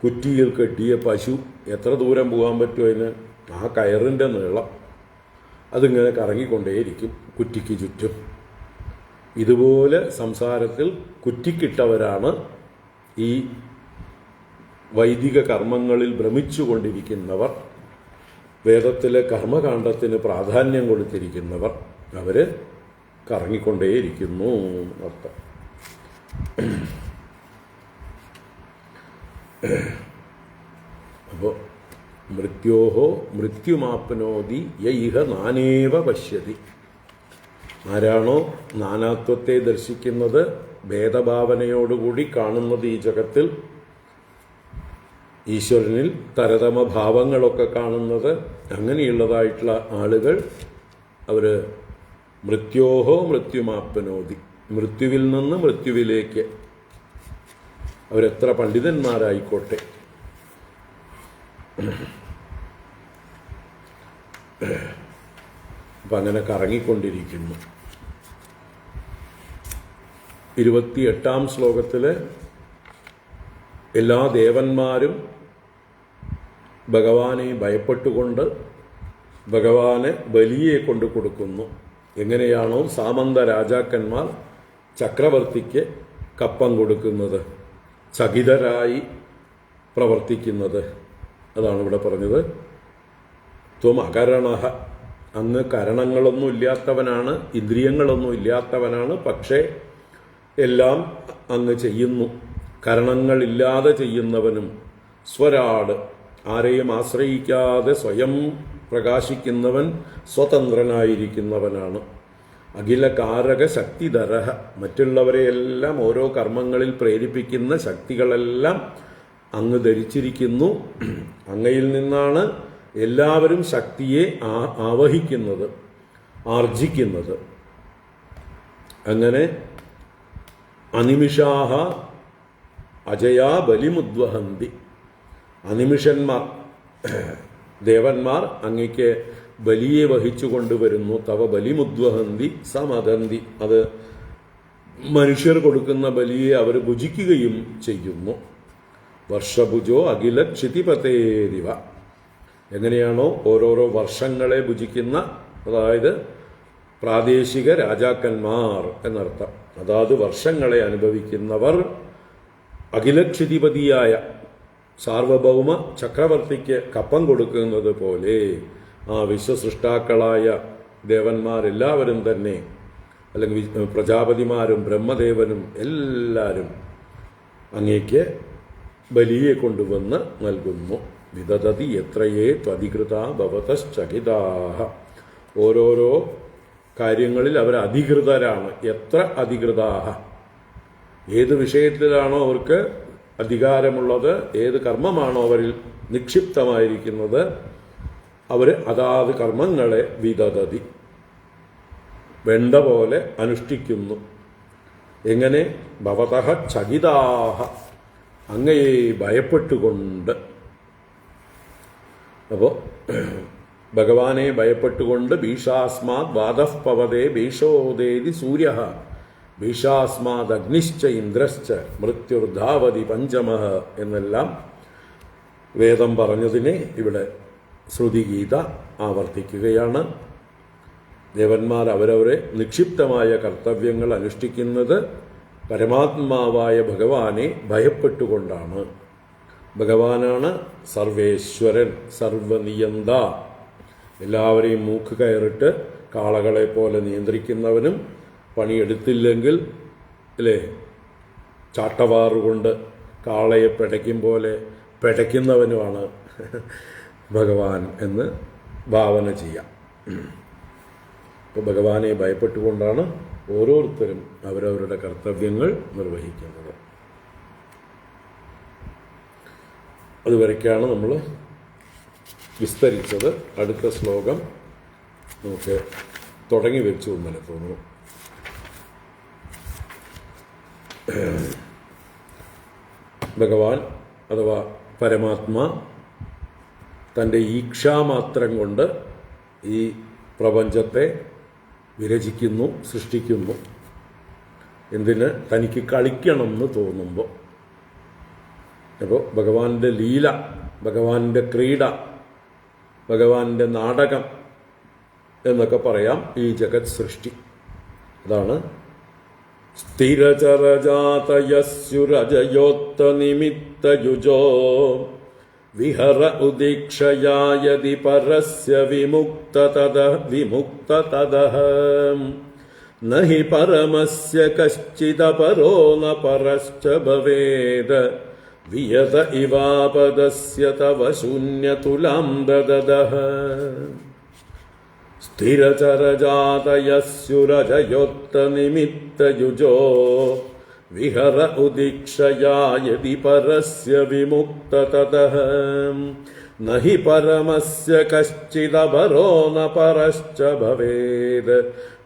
കുറ്റിയിൽ കെട്ടിയ പശു എത്ര ദൂരം പോകാൻ പറ്റും അതിന്? ആ കയറിൻ്റെ നീളം അതിങ്ങനെ കറങ്ങിക്കൊണ്ടേയിരിക്കും കുറ്റിക്ക് ചുറ്റും. ഇതുപോലെ സംസാരത്തിൽ കുറ്റിക്കിട്ടവരാണ് ഈ വൈദിക കർമ്മങ്ങളിൽ ഭ്രമിച്ചുകൊണ്ടിരിക്കുന്നവർ, വേദത്തിലെ കർമ്മകാണ്ഡത്തിന് പ്രാധാന്യം കൊടുത്തിരിക്കുന്നവർ. അവർ കറങ്ങിക്കൊണ്ടേയിരിക്കുന്നു അർത്ഥം. അപ്പോൾ മൃത്യോഹോ മൃത്യുമാപ്നോതി യൈഹ നാനേവ പശ്യതി. ആരാണോ നാനാത്വത്തെ ദർശിക്കുന്നത്, ഭേദഭാവനയോടുകൂടി കാണുന്നത് ഈ ജഗത്തിൽ, ഈശ്വരനിൽ തരതമ ഭാവങ്ങളൊക്കെ കാണുന്നത്, അങ്ങനെയുള്ളതായിട്ടുള്ള ആളുകൾ അവർ മൃത്യോഹോ മൃത്യുമാപ്നോതി, മൃത്യുവിൽ നിന്ന് മൃത്യുവിലേക്ക്, അവരെത്ര പണ്ഡിതന്മാരായിക്കോട്ടെ. അപ്പം അങ്ങനെ കറങ്ങിക്കൊണ്ടിരിക്കുന്നു. 28-ാം ശ്ലോകത്തിൽ എല്ലാ ദേവന്മാരും ഭഗവാനെ ഭയപ്പെട്ടുകൊണ്ട് ഭഗവാന് ബലിയെ കൊണ്ട് കൊടുക്കുന്നു. എങ്ങനെയാണോ സാമന്ത രാജാക്കന്മാർ ചക്രവർത്തിക്ക് കപ്പം കൊടുക്കുന്നത്, ചകിതരായി പ്രവർത്തിക്കുന്നത്, അതാണ് ഇവിടെ പറഞ്ഞത്. ത്വം അകരണഃ, അങ്ങ് കരണങ്ങളൊന്നും ഇല്ലാത്തവനാണ്, ഇന്ദ്രിയങ്ങളൊന്നും ഇല്ലാത്തവനാണ്, പക്ഷേ എല്ലാം അങ്ങ് ചെയ്യുന്നു. കരണങ്ങളില്ലാതെ ചെയ്യുന്നവനും സ്വരാട്, ആരെയും ആശ്രയിക്കാതെ സ്വയം പ്രകാശിക്കുന്നവൻ, സ്വതന്ത്രനായിരിക്കുന്നവനാണ്. അഖിലകാരക ശക്തിധരഃ, മറ്റുള്ളവരെയെല്ലാം ഓരോ കർമ്മങ്ങളിൽ പ്രേരിപ്പിക്കുന്ന ശക്തികളെല്ലാം അങ്ങ് ധരിച്ചിരിക്കുന്നു. അങ്ങയിൽ നിന്നാണ് എല്ലാവരും ശക്തിയെ ആവഹിക്കുന്നത്, ആർജിക്കുന്നത്. അങ്ങനെ അനിമിഷാഹ അജയാ ബലിമുദ്വഹന്തി, അനിമിഷന്മാർ ദേവന്മാർ അങ്ങയ്ക്ക് ബലിയെ വഹിച്ചു കൊണ്ടുവരുന്നു. തവ ബലിമുദ്വഹന്തി സമദന്തി, അത് മനുഷ്യർ കൊടുക്കുന്ന ബലിയെ അവർ ഭുജിക്കുകയും ചെയ്യുന്നു. വർഷഭുജോ അഖില ക്ഷിതിപതേരിവ, എങ്ങനെയാണോ ഓരോരോ വർഷങ്ങളെ ഭുജിക്കുന്ന, അതായത് പ്രാദേശിക രാജാക്കന്മാർ എന്നർത്ഥം, അതാത് വർഷങ്ങളെ അനുഭവിക്കുന്നവർ അഖിലക്ഷിതിപതിയായ സാർവഭൗമ ചക്രവർത്തിക്ക് കപ്പം കൊടുക്കുന്നത് പോലെ ആ വിശ്വസൃഷ്ടാക്കളായ ദേവന്മാരെല്ലാവരും തന്നെ, അല്ലെങ്കിൽ പ്രജാപതിമാരും ബ്രഹ്മദേവനും എല്ലാവരും അങ്ങേക്ക് ബലിയെ കൊണ്ടുവന്ന് നൽകുന്നു. വിദദതി എത്രയേ ത്വധികൃത ഭവതശ്ചകിതാഹ, ഓരോരോ കാര്യങ്ങളിൽ അവർ അധികൃതരാണ്. എത്ര അധികൃതാഹ, ഏത് വിഷയത്തിലാണോ അവർക്ക് അധികാരമുള്ളത്, ഏത് കർമ്മമാണോ അവരിൽ നിക്ഷിപ്തമായിരിക്കുന്നത്, അവർ അതാത് കർമ്മങ്ങളെ വിദദതി, വേണ്ട പോലെ അനുഷ്ഠിക്കുന്നു. എങ്ങനെ? ഭവതഃ ചകിതാഹ, അങ്ങയെ ഭയപ്പെട്ടുകൊണ്ട്. അപ്പോൾ ഭഗവാനെ ഭയപ്പെട്ടുകൊണ്ട് ഭീഷാസ്മാത് വാദഃ പവതേ ഭീഷോദേതി സൂര്യ ഭീഷാസ്മാത് അഗ്നിശ്ച ഇന്ദ്രശ്ച മൃത്യുർധാവതി പഞ്ചമഃ എന്നെല്ലാം വേദം പറഞ്ഞതിനെ ഇവിടെ ശ്രുതിഗീത ആവർത്തിക്കുകയാണ്. ദേവന്മാർ അവരവരെ നിക്ഷിപ്തമായ കർത്തവ്യങ്ങൾ അനുഷ്ഠിക്കുന്നത് പരമാത്മാവായ ഭഗവാനെ ഭയപ്പെട്ടുകൊണ്ടാണ്. ഭഗവാനാണ് സർവേശ്വരൻ, സർവനിയന്ത, എല്ലാവരെയും മൂക്ക് കയറിട്ട് കാളകളെ പോലെ നിയന്ത്രിക്കുന്നവനും, പണിയെടുത്തില്ലെങ്കിൽ അല്ലേ ചാട്ടവാറുകൊണ്ട് കാളയെ പിടയ്ക്കും പോലെ പിടയ്ക്കുന്നവനുമാണ് ഭഗവാൻ എന്ന് ഭാവന ചെയ്യാം. അപ്പോൾ ഭഗവാനെ ഭയപ്പെട്ടുകൊണ്ടാണ് ഓരോരുത്തരും അവരവരുടെ കർത്തവ്യങ്ങൾ നിർവഹിക്കുന്നത്. അതുവരയ്ക്കാണ് നമ്മൾ വിസ്തരിച്ചത്. അടുത്ത ശ്ലോകം നമുക്ക് തുടങ്ങി വെച്ചു എന്നല്ലേ തോന്നുന്നു. ഭഗവാൻ അഥവാ പരമാത്മാ തൻ്റെ ഈക്ഷാമാത്രം കൊണ്ട് ഈ പ്രപഞ്ചത്തെ വിരചിക്കുന്നു, സൃഷ്ടിക്കുന്നു. എന്തിന്? തനിക്ക് കളിക്കണം എന്ന് തോന്നുമ്പോൾ. അപ്പോൾ ഭഗവാന്റെ ലീല, ഭഗവാന്റെ ക്രീഡ, ഭഗവാന്റെ നാടകം എന്നൊക്കെ പറയാം ഈ ജഗത് സൃഷ്ടി. അതാണ് സ്ഥിരചരജാതയസ്യുരജയോത്തനിമിത്തയുജോ വിഹര ഉദീക്ഷയായതി പരസ്യ വിമുക്തതദഃ നഹി പരമസ്യ കശ്ചിദപരോ ന പരശ്ച ഭവേദ് വിയത ഇവാപദസ്യ തവ ശൂന്യതുലാം ദദദഃ സ്ഥിരചരജാതയസ്യുരജയോത്തനിമിത്തയുജോ വിഹര ഉദീക്ഷയായതി പരസ്യ വിമുക്തതദഃ നഹി പരമസ്യ കശ്ചിദപരോ ന പരശ്ച ഭവേദ്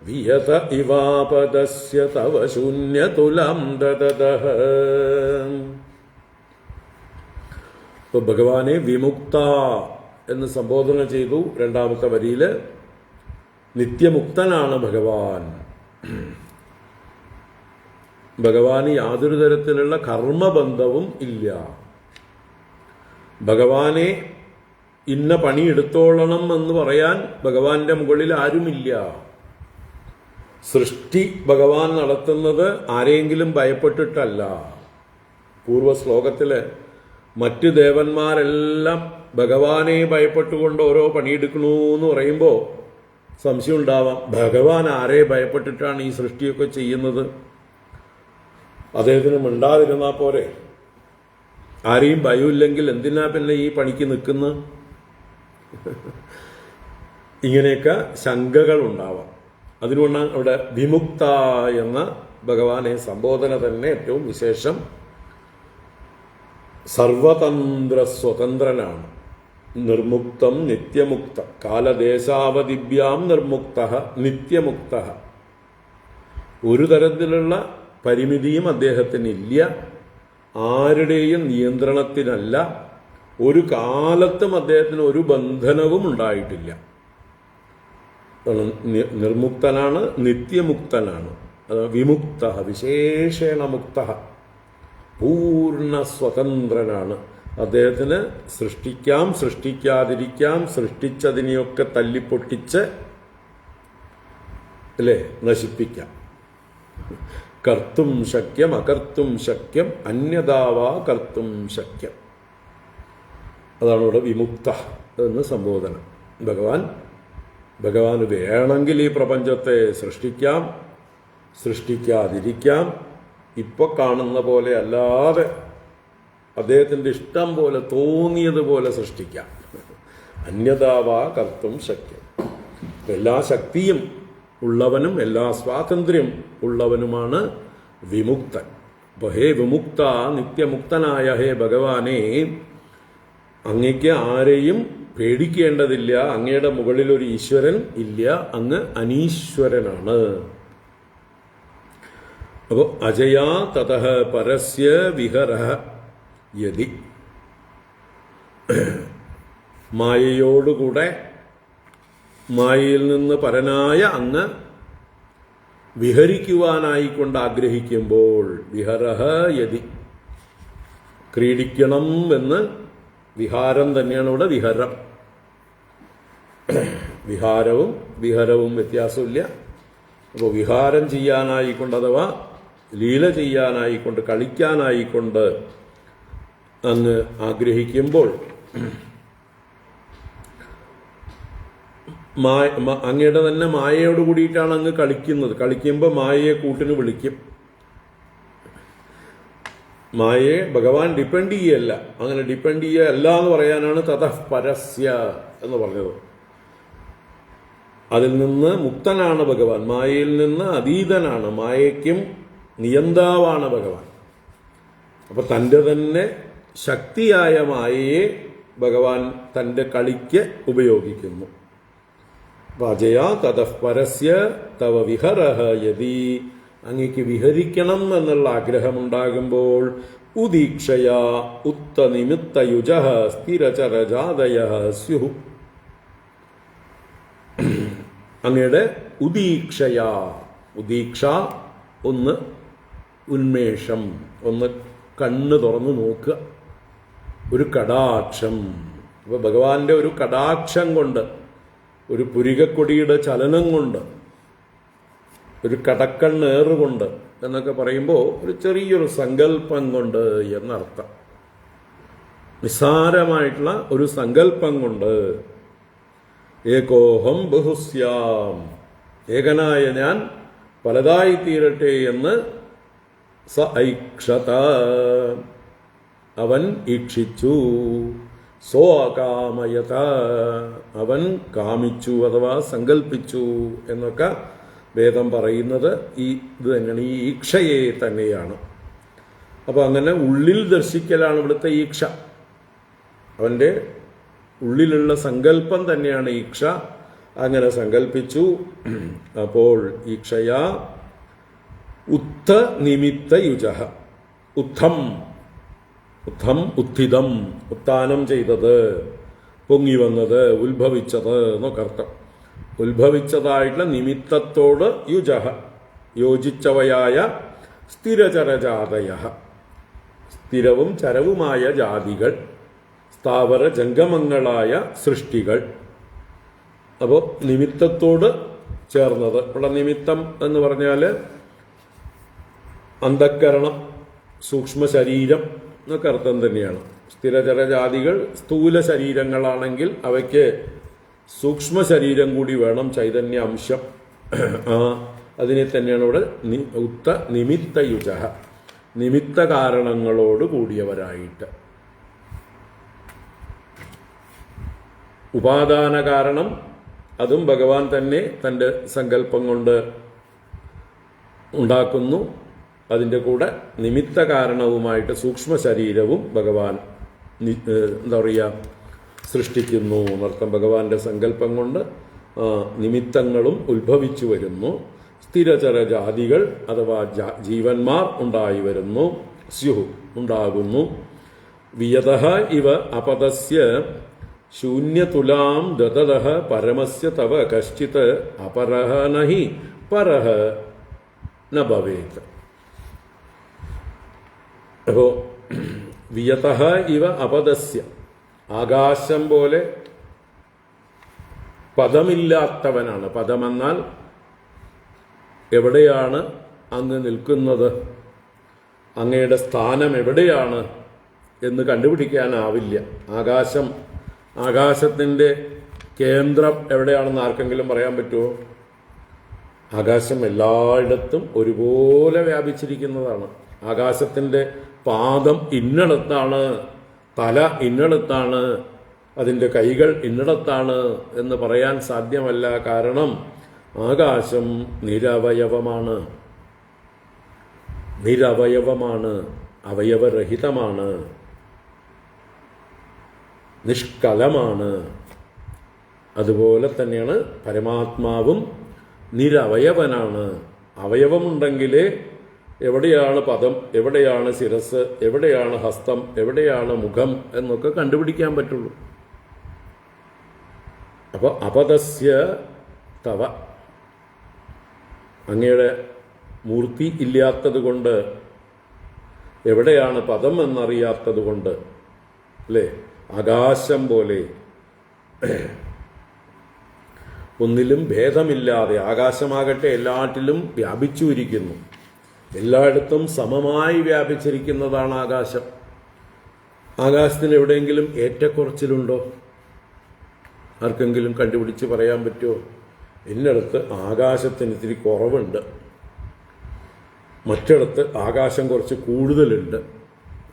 വിയത ഇവാപദസ്യ തവ ശൂന്യതുലാം ദദദഃ. ഇപ്പൊ ഭഗവാനെ വിമുക്ത എന്ന് സംബോധന ചെയ്തു. രണ്ടാമത്തെ വരിയിൽ നിത്യമുക്തനാണ് ഭഗവാൻ. ഭഗവാന് യാതൊരു തരത്തിലുള്ള കർമ്മബന്ധവും ഇല്ല. ഭഗവാനെ ഇന്ന പണിയെടുത്തോളണം എന്ന് പറയാൻ ഭഗവാന്റെ മുകളിൽ ആരുമില്ല. സൃഷ്ടി ഭഗവാൻ നടത്തുന്നത് ആരെങ്കിലും ഭയപ്പെട്ടിട്ടല്ല. പൂർവ്വ ശ്ലോകത്തില് മറ്റ് ദേവന്മാരെല്ലാം ഭഗവാനെ ഭയപ്പെട്ടുകൊണ്ട് ഓരോ പണിയെടുക്കണു എന്ന് പറയുമ്പോൾ സംശയം ഉണ്ടാവാം. ഭഗവാൻ ആരെ ഭയപ്പെട്ടിട്ടാണ് ഈ സൃഷ്ടിയൊക്കെ ചെയ്യുന്നത്? അദ്ദേഹത്തിന് മിണ്ടാതിരുന്നാൽ പോരെ? ആരെയും ഭയമില്ലെങ്കിൽ എന്തിനാ പിന്നെ ഈ പണിക്ക് നിൽക്കുന്നത്? ഇങ്ങനെയൊക്കെ ശങ്കകൾ ഉണ്ടാവാം. അതിനുകൊണ്ടാണ് അവിടെ വിമുക്ത എന്ന ഭഗവാനെ സംബോധന തന്നെ ഏറ്റവും വിശേഷം. സർവതന്ത്ര സ്വതന്ത്രനാണ്. നിർമുക്തം നിത്യമുക്ത, കാലദേശാവധിഭ്യാം നിർമുക്ത നിത്യമുക്ത. ഒരു തരത്തിലുള്ള പരിമിതിയും അദ്ദേഹത്തിനില്ല. ആരുടെയും നിയന്ത്രണത്തിനല്ല. ഒരു കാലത്തും അദ്ദേഹത്തിന് ഒരു ബന്ധനവും ഉണ്ടായിട്ടില്ല. നിർമുക്തനാണ്, നിത്യമുക്തനാണ്. വിമുക്ത, വിശേഷേണ മുക്ത, പൂർണ്ണ സ്വതന്ത്രനാണ്. അദ്ദേഹത്തിന് സൃഷ്ടിക്കാം, സൃഷ്ടിക്കാതിരിക്കാം, സൃഷ്ടിച്ചതിനെയൊക്കെ തല്ലിപ്പൊട്ടിച്ച് അല്ലേ നശിപ്പിക്കാം. കർത്തും ശക്യം അകർത്തും ശക്യം അന്യഥാവാ കർത്തും ശക്യം. അതാണ് ഇവിടെ വിമുക്ത എന്ന് സംബോധന. ഭഗവാന് വേണമെങ്കിൽ ഈ പ്രപഞ്ചത്തെ സൃഷ്ടിക്കാം, സൃഷ്ടിക്കാതിരിക്കാം. ഇപ്പൊ കാണുന്ന പോലെ അല്ലാതെ അദ്ദേഹത്തിന്റെ ഇഷ്ടം പോലെ തോന്നിയതുപോലെ സൃഷ്ടിക്കാം. അന്യഥാവാ കർത്തും ശക്യം. എല്ലാ ശക്തിയും ഉള്ളവനും എല്ലാ സ്വാതന്ത്ര്യം ഉള്ളവനുമാണ് വിമുക്തൻ. അപ്പൊ ഹേ വിമുക്ത, നിത്യമുക്തനായ ഹേ ഭഗവാനെ, അങ്ങയ്ക്ക് ആരെയും പേടിക്കേണ്ടതില്ല. അങ്ങയുടെ മുകളിൽ ഒരു ഈശ്വരൻ ഇല്ല. അങ്ങ് അനീശ്വരനാണ്. അപ്പോ അജയാ തതഃ പരസ്യ വിഹരഃ യതി. മായയോടുകൂടെ, മായയിൽ നിന്ന് പരനായ അങ്ങ് വിഹരിക്കുവാനായിക്കൊണ്ട് ആഗ്രഹിക്കുമ്പോൾ, വിഹരഃ യതി, ക്രീഡിക്കണം എന്ന്, വിഹാരം തന്നെയാണ് ഇവിടെ വിഹരം. വിഹാരവും വിഹരവും വ്യത്യാസമില്ല. അപ്പോൾ വിഹാരം ചെയ്യാനായിക്കൊണ്ട് അഥവാ ലീല ചെയ്യാനായിക്കൊണ്ട്, കളിക്കാനായിക്കൊണ്ട് അങ്ങ് ആഗ്രഹിക്കുമ്പോൾ അങ്ങയുടെ തന്നെ മായയോട് കൂടിയിട്ടാണ് അങ്ങ് കളിക്കുന്നത്. കളിക്കുമ്പോൾ മായയെ കൂട്ടിന് വിളിക്കും. മായയെ ഭഗവാൻ ഡിപ്പെൻഡ് ചെയ്യല്ല. അങ്ങനെ ഡിപ്പെൻഡ് ചെയ്യല്ല എന്ന് പറയാനാണ് തതഃ പരസ്യ എന്ന് പറഞ്ഞത്. അതിൽ നിന്ന് മുക്തനാണ് ഭഗവാൻ. മായയിൽ നിന്ന് അതീതനാണ്. മായയ്ക്കും നിയന്താവാണ് ഭഗവാൻ. അപ്പൊ തൻ്റെ തന്നെ ശക്തിയായ മായയെ ഭഗവാൻ തൻ്റെ കളിക്ക് ഉപയോഗിക്കുന്നു. വാചയാ തതഃ പരസ്യ തവ വിഹരഃ യതി, അങ്ങേക്ക് വിഹരിക്കണം എന്നുള്ള ആഗ്രഹമുണ്ടാകുമ്പോൾ ഉദീക്ഷയാ ഉത്തനിമിത്തയുജഃ സ്ഥിരചരജാതയഃ സ്യുഃ. അങ്ങയുടെ ഉദീക്ഷയാ, ഉദീക്ഷ ഒന്ന് ഉന്മേഷം, ഒന്ന് കണ്ണ് തുറന്നു നോക്കുക, ഒരു കടാക്ഷം. അപ്പോൾ ഭഗവാന്റെ ഒരു കടാക്ഷം കൊണ്ട്, ഒരു പുരികക്കൊടിയുടെ ചലനം കൊണ്ട്, ഒരു കടക്കണ്ണേറുകൊണ്ട് എന്നൊക്കെ പറയുമ്പോൾ ഒരു ചെറിയൊരു സങ്കല്പം കൊണ്ട് എന്നർത്ഥം. നിസ്സാരമായിട്ടുള്ള ഒരു സങ്കല്പം കൊണ്ട് ഏകോഹം ബഹുസ്യാം, ഏകനായ ഞാൻ പലതായി തീരട്ടെ എന്ന് സ ഐക്ഷത, അവൻ ഈക്ഷിച്ചു. സോ അകാമയത, അവൻ കാമിച്ചു അഥവാ സങ്കല്പിച്ചു എന്നൊക്കെ വേദം പറയുന്നത് ഇത് തന്നെയാണ്, ഈ ഈക്ഷയെ തന്നെയാണ്. അപ്പോൾ അങ്ങനെ ഉള്ളിൽ ദർശിക്കലാണ് ഇവിടുത്തെ ഈക്ഷ. അവൻ്റെ ഉള്ളിലുള്ള സങ്കല്പം തന്നെയാണ് ഈക്ഷ. അങ്ങനെ സങ്കല്പിച്ചു. അപ്പോൾ ഈക്ഷയാ ഉത്ത നിമിത്ത യുജഃ, ഉത്ഥം, ഉത്ഥം ഉത്ഥിതം, ഉത്ഥാനം ചെയ്തത്, പൊങ്ങി വന്നത്, ഉത്ഭവിച്ചത് എന്നൊക്കെ അർത്ഥം. ഉത്ഭവിച്ചതായിട്ടുള്ള നിമിത്തത്തോട് യുജഃ, യോജിച്ചവയായ സ്ഥിരചരജാതയഃ, സ്ഥിരവും ചരവുമായ ജാതികൾ, സ്ഥാവര ജംഗമങ്ങളായ സൃഷ്ടികൾ. അപ്പോൾ നിമിത്തത്തോട് ചേർന്നത്. ഇവിടെ നിമിത്തം എന്ന് പറഞ്ഞാൽ അന്ധക്കരണം, സൂക്ഷ്മ ശരീരം എന്നൊക്കെ അർത്ഥം തന്നെയാണ്. സ്ഥിരചരജാതികൾ സ്ഥൂല ശരീരങ്ങളാണെങ്കിൽ അവയ്ക്ക് സൂക്ഷ്മ ശരീരം കൂടി വേണം, ചൈതന്യ അംശം. അതിനെ തന്നെയാണ് ഇവിടെ ഉത്ത നിമിത്തയുജഃ, നിമിത്ത കാരണങ്ങളോട് കൂടിയവരായിട്ട്. ഉപാദാന കാരണം അതും ഭഗവാൻ തന്നെ തൻ്റെ സങ്കല്പം കൊണ്ട് ഉണ്ടാക്കുന്നു. അതിൻ്റെ കൂടെ നിമിത്ത കാരണവുമായിട്ട് സൂക്ഷ്മ ശരീരവും ഭഗവാൻ എന്താ പറയുക സൃഷ്ടിക്കുന്നു എന്നർത്ഥം. ഭഗവാന്റെ സങ്കല്പം കൊണ്ട് നിമിത്തങ്ങളും ഉത്ഭവിച്ചു വരുന്നു. സ്ഥിരചരജാതികൾ അഥവാ ജീവന്മാർ ഉണ്ടായി വരുന്നു. സ്യുഹു ഉണ്ടാകുന്നു. വിയതഃ ഇവ അപദസ്യ ശൂന്യതുലാം ദദതഃ പരമസ്യ തവ കശ്ചിത് അപരഃ നഹി പരഃ ന ഭവേത്. അപ്പോൾ വിയതഃ ഇവ അപദസ്യ, ആകാശം പോലെ പദമില്ലാത്തവനാണ്. പദമെന്നാൽ എവിടെയാണ് അങ്ങ് നിൽക്കുന്നത്, അങ്ങയുടെ സ്ഥാനം എവിടെയാണ് എന്ന് കണ്ടുപിടിക്കാനാവില്ല. ആകാശത്തിൻ്റെ കേന്ദ്രം എവിടെയാണെന്ന് ആർക്കെങ്കിലും പറയാൻ പറ്റുമോ? ആകാശം എല്ലായിടത്തും ഒരുപോലെ വ്യാപിച്ചിരിക്കുന്നതാണ്. ആകാശത്തിൻ്റെ പാദം ഇന്നടത്താണ്, തല ഇന്നടത്താണ്, അതിൻ്റെ കൈകൾ ഇന്നടത്താണ് എന്ന് പറയാൻ സാധ്യമല്ല. കാരണം ആകാശം നിരവയവമാണ്, അവയവരഹിതമാണ്, നിഷ്കലമാണ്. അതുപോലെ തന്നെയാണ് പരമാത്മാവും നിരവയവനാണ്. അവയവമുണ്ടെങ്കിലേ എവിടെയാണ് പദം, എവിടെയാണ് ശിരസ്, എവിടെയാണ് ഹസ്തം, എവിടെയാണ് മുഖം എന്നൊക്കെ കണ്ടുപിടിക്കാൻ പറ്റുള്ളൂ. അപ്പോൾ അപദസ്യ തവ, അങ്ങയുടെ മൂർത്തി ഇല്ലാത്തത് കൊണ്ട്, എവിടെയാണ് പദം എന്നറിയാത്തത് കൊണ്ട്, അല്ലേ? ആകാശം പോലെ ഒന്നിലും ഭേദമില്ലാതെ, ആകാശമാകട്ടെ എല്ലാറ്റിലും വ്യാപിച്ചുയിരിക്കുന്നു. എല്ലായിടത്തും സമമായി വ്യാപിച്ചിരിക്കുന്നതാണ് ആകാശം. ആകാശത്തിന് എവിടെയെങ്കിലും ഏറ്റക്കുറച്ചിലുണ്ടോ? ആർക്കെങ്കിലും കണ്ടുപിടിച്ച് പറയാൻ പറ്റുമോ? എന്നിടത്ത് ആകാശത്തിന് ഇത്തിരി കുറവുണ്ട്, മറ്റിടത്ത് ആകാശം കുറച്ച് കൂടുതലുണ്ട്.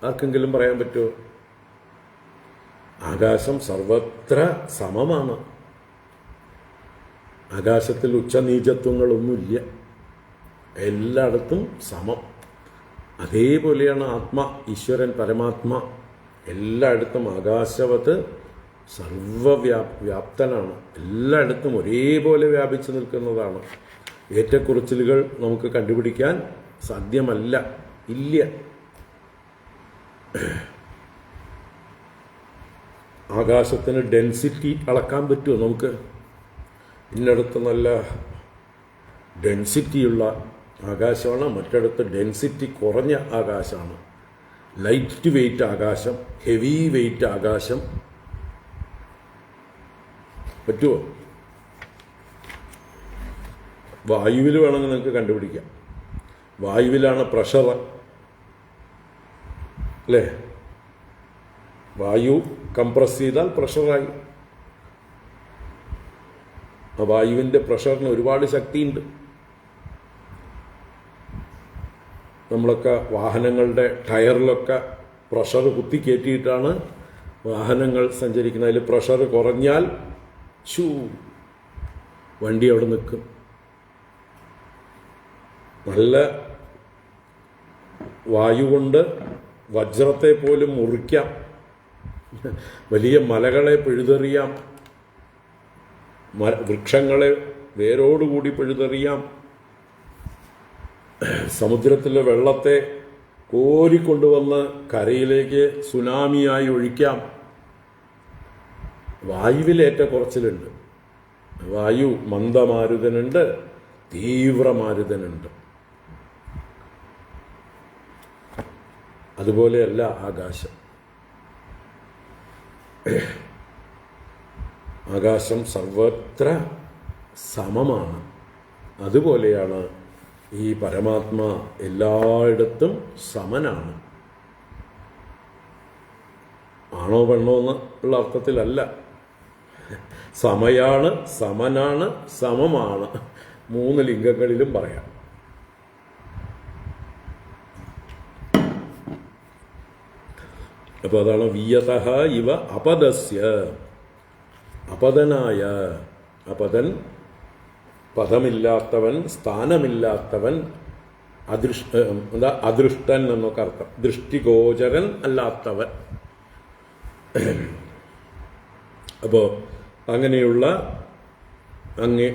ആർക്കെങ്കിലും പറയാൻ പറ്റുമോ? ആകാശം സർവത്ര സമമാണ്. ആകാശത്തിൽ ഉച്ചനീചത്വങ്ങളൊന്നുമില്ല, എല്ലായിടത്തും സമം. അതേപോലെയാണ് ആത്മ, ഈശ്വരൻ, പരമാത്മ. എല്ലായിടത്തും ആകാശവത്ത് വ്യാപ്തനാണ്, എല്ലായിടത്തും ഒരേപോലെ വ്യാപിച്ചു നിൽക്കുന്നതാണ്. ഏറ്റക്കുറച്ചിലുകൾ നമുക്ക് കണ്ടുപിടിക്കാൻ സാധ്യമല്ല, ഇല്ല. ആകാശത്തിന് ഡെൻസിറ്റി അളക്കാൻ പറ്റുമോ നമുക്ക്? ഇന്നടത്ത് നല്ല ഡെൻസിറ്റിയുള്ള ആകാശമാണ്, മറ്റിടത്ത് ഡെൻസിറ്റി കുറഞ്ഞ ആകാശമാണ്. ലൈറ്റ് വെയ്റ്റ് ആകാശം, ഹെവി വെയ്റ്റ് ആകാശം. പറ്റുമോ? വായുവിൽ വേണമെങ്കിൽ നിങ്ങൾക്ക് കണ്ടുപിടിക്കാം. വായുവിലാണ് പ്രഷർ, അല്ലേ? വായു കംപ്രസ് ചെയ്താൽ പ്രഷറായി. ആ വായുവിൻ്റെ പ്രഷറിന് ഒരുപാട് ശക്തിയുണ്ട്. നമ്മളൊക്കെ വാഹനങ്ങളുടെ ടയറിലൊക്കെ പ്രഷർ കുത്തിക്കയറ്റിയിട്ടാണ് വാഹനങ്ങൾ സഞ്ചരിക്കുന്നത്. അതിൽ പ്രഷർ കുറഞ്ഞാൽ വണ്ടി അവിടെ നിൽക്കും. നല്ല വായു കൊണ്ട് വജ്രത്തെ പോലും മുറിക്കാം, വലിയ മലകളെ പിഴുതെറിയാം, വൃക്ഷങ്ങളെ വേരോടുകൂടി പിഴുതെറിയാം, സമുദ്രത്തിലെ വെള്ളത്തെ കോരിക്കൊണ്ടുവന്ന് കരയിലേക്ക് സുനാമിയായി ഒഴിക്കാം. വായുവിലേറ്റക്കുറച്ചിലുണ്ട്. വായു മന്ദമാരുതനുണ്ട്, തീവ്രമാരുതനുണ്ട്. അതുപോലെയല്ല ആകാശം. ആകാശം സർവത്ര സമമാണ്. അതുപോലെയാണ് ഈ പരമാത്മാ എല്ലായിടത്തും സമനാണ്. ആണോ പെണ്ണോ എന്നുള്ള അർത്ഥത്തിലല്ല. സമയാണ്, സമനാണ്, സമമാണ്. 3 ലിംഗങ്ങളിലും പറയാം. അപ്പോൾ അതാണ് വിയതഃ ഇവ അപദസ്യ. അപദനായ, അപദൻ പദമില്ലാത്തവൻ, സ്ഥാനമില്ലാത്തവൻ, അദൃഷ്ടൻ എന്നൊക്കെ അർത്ഥം. ദൃഷ്ടിഗോചരൻ അല്ലാത്തവൻ. അപ്പോൾ അങ്ങനെയുള്ള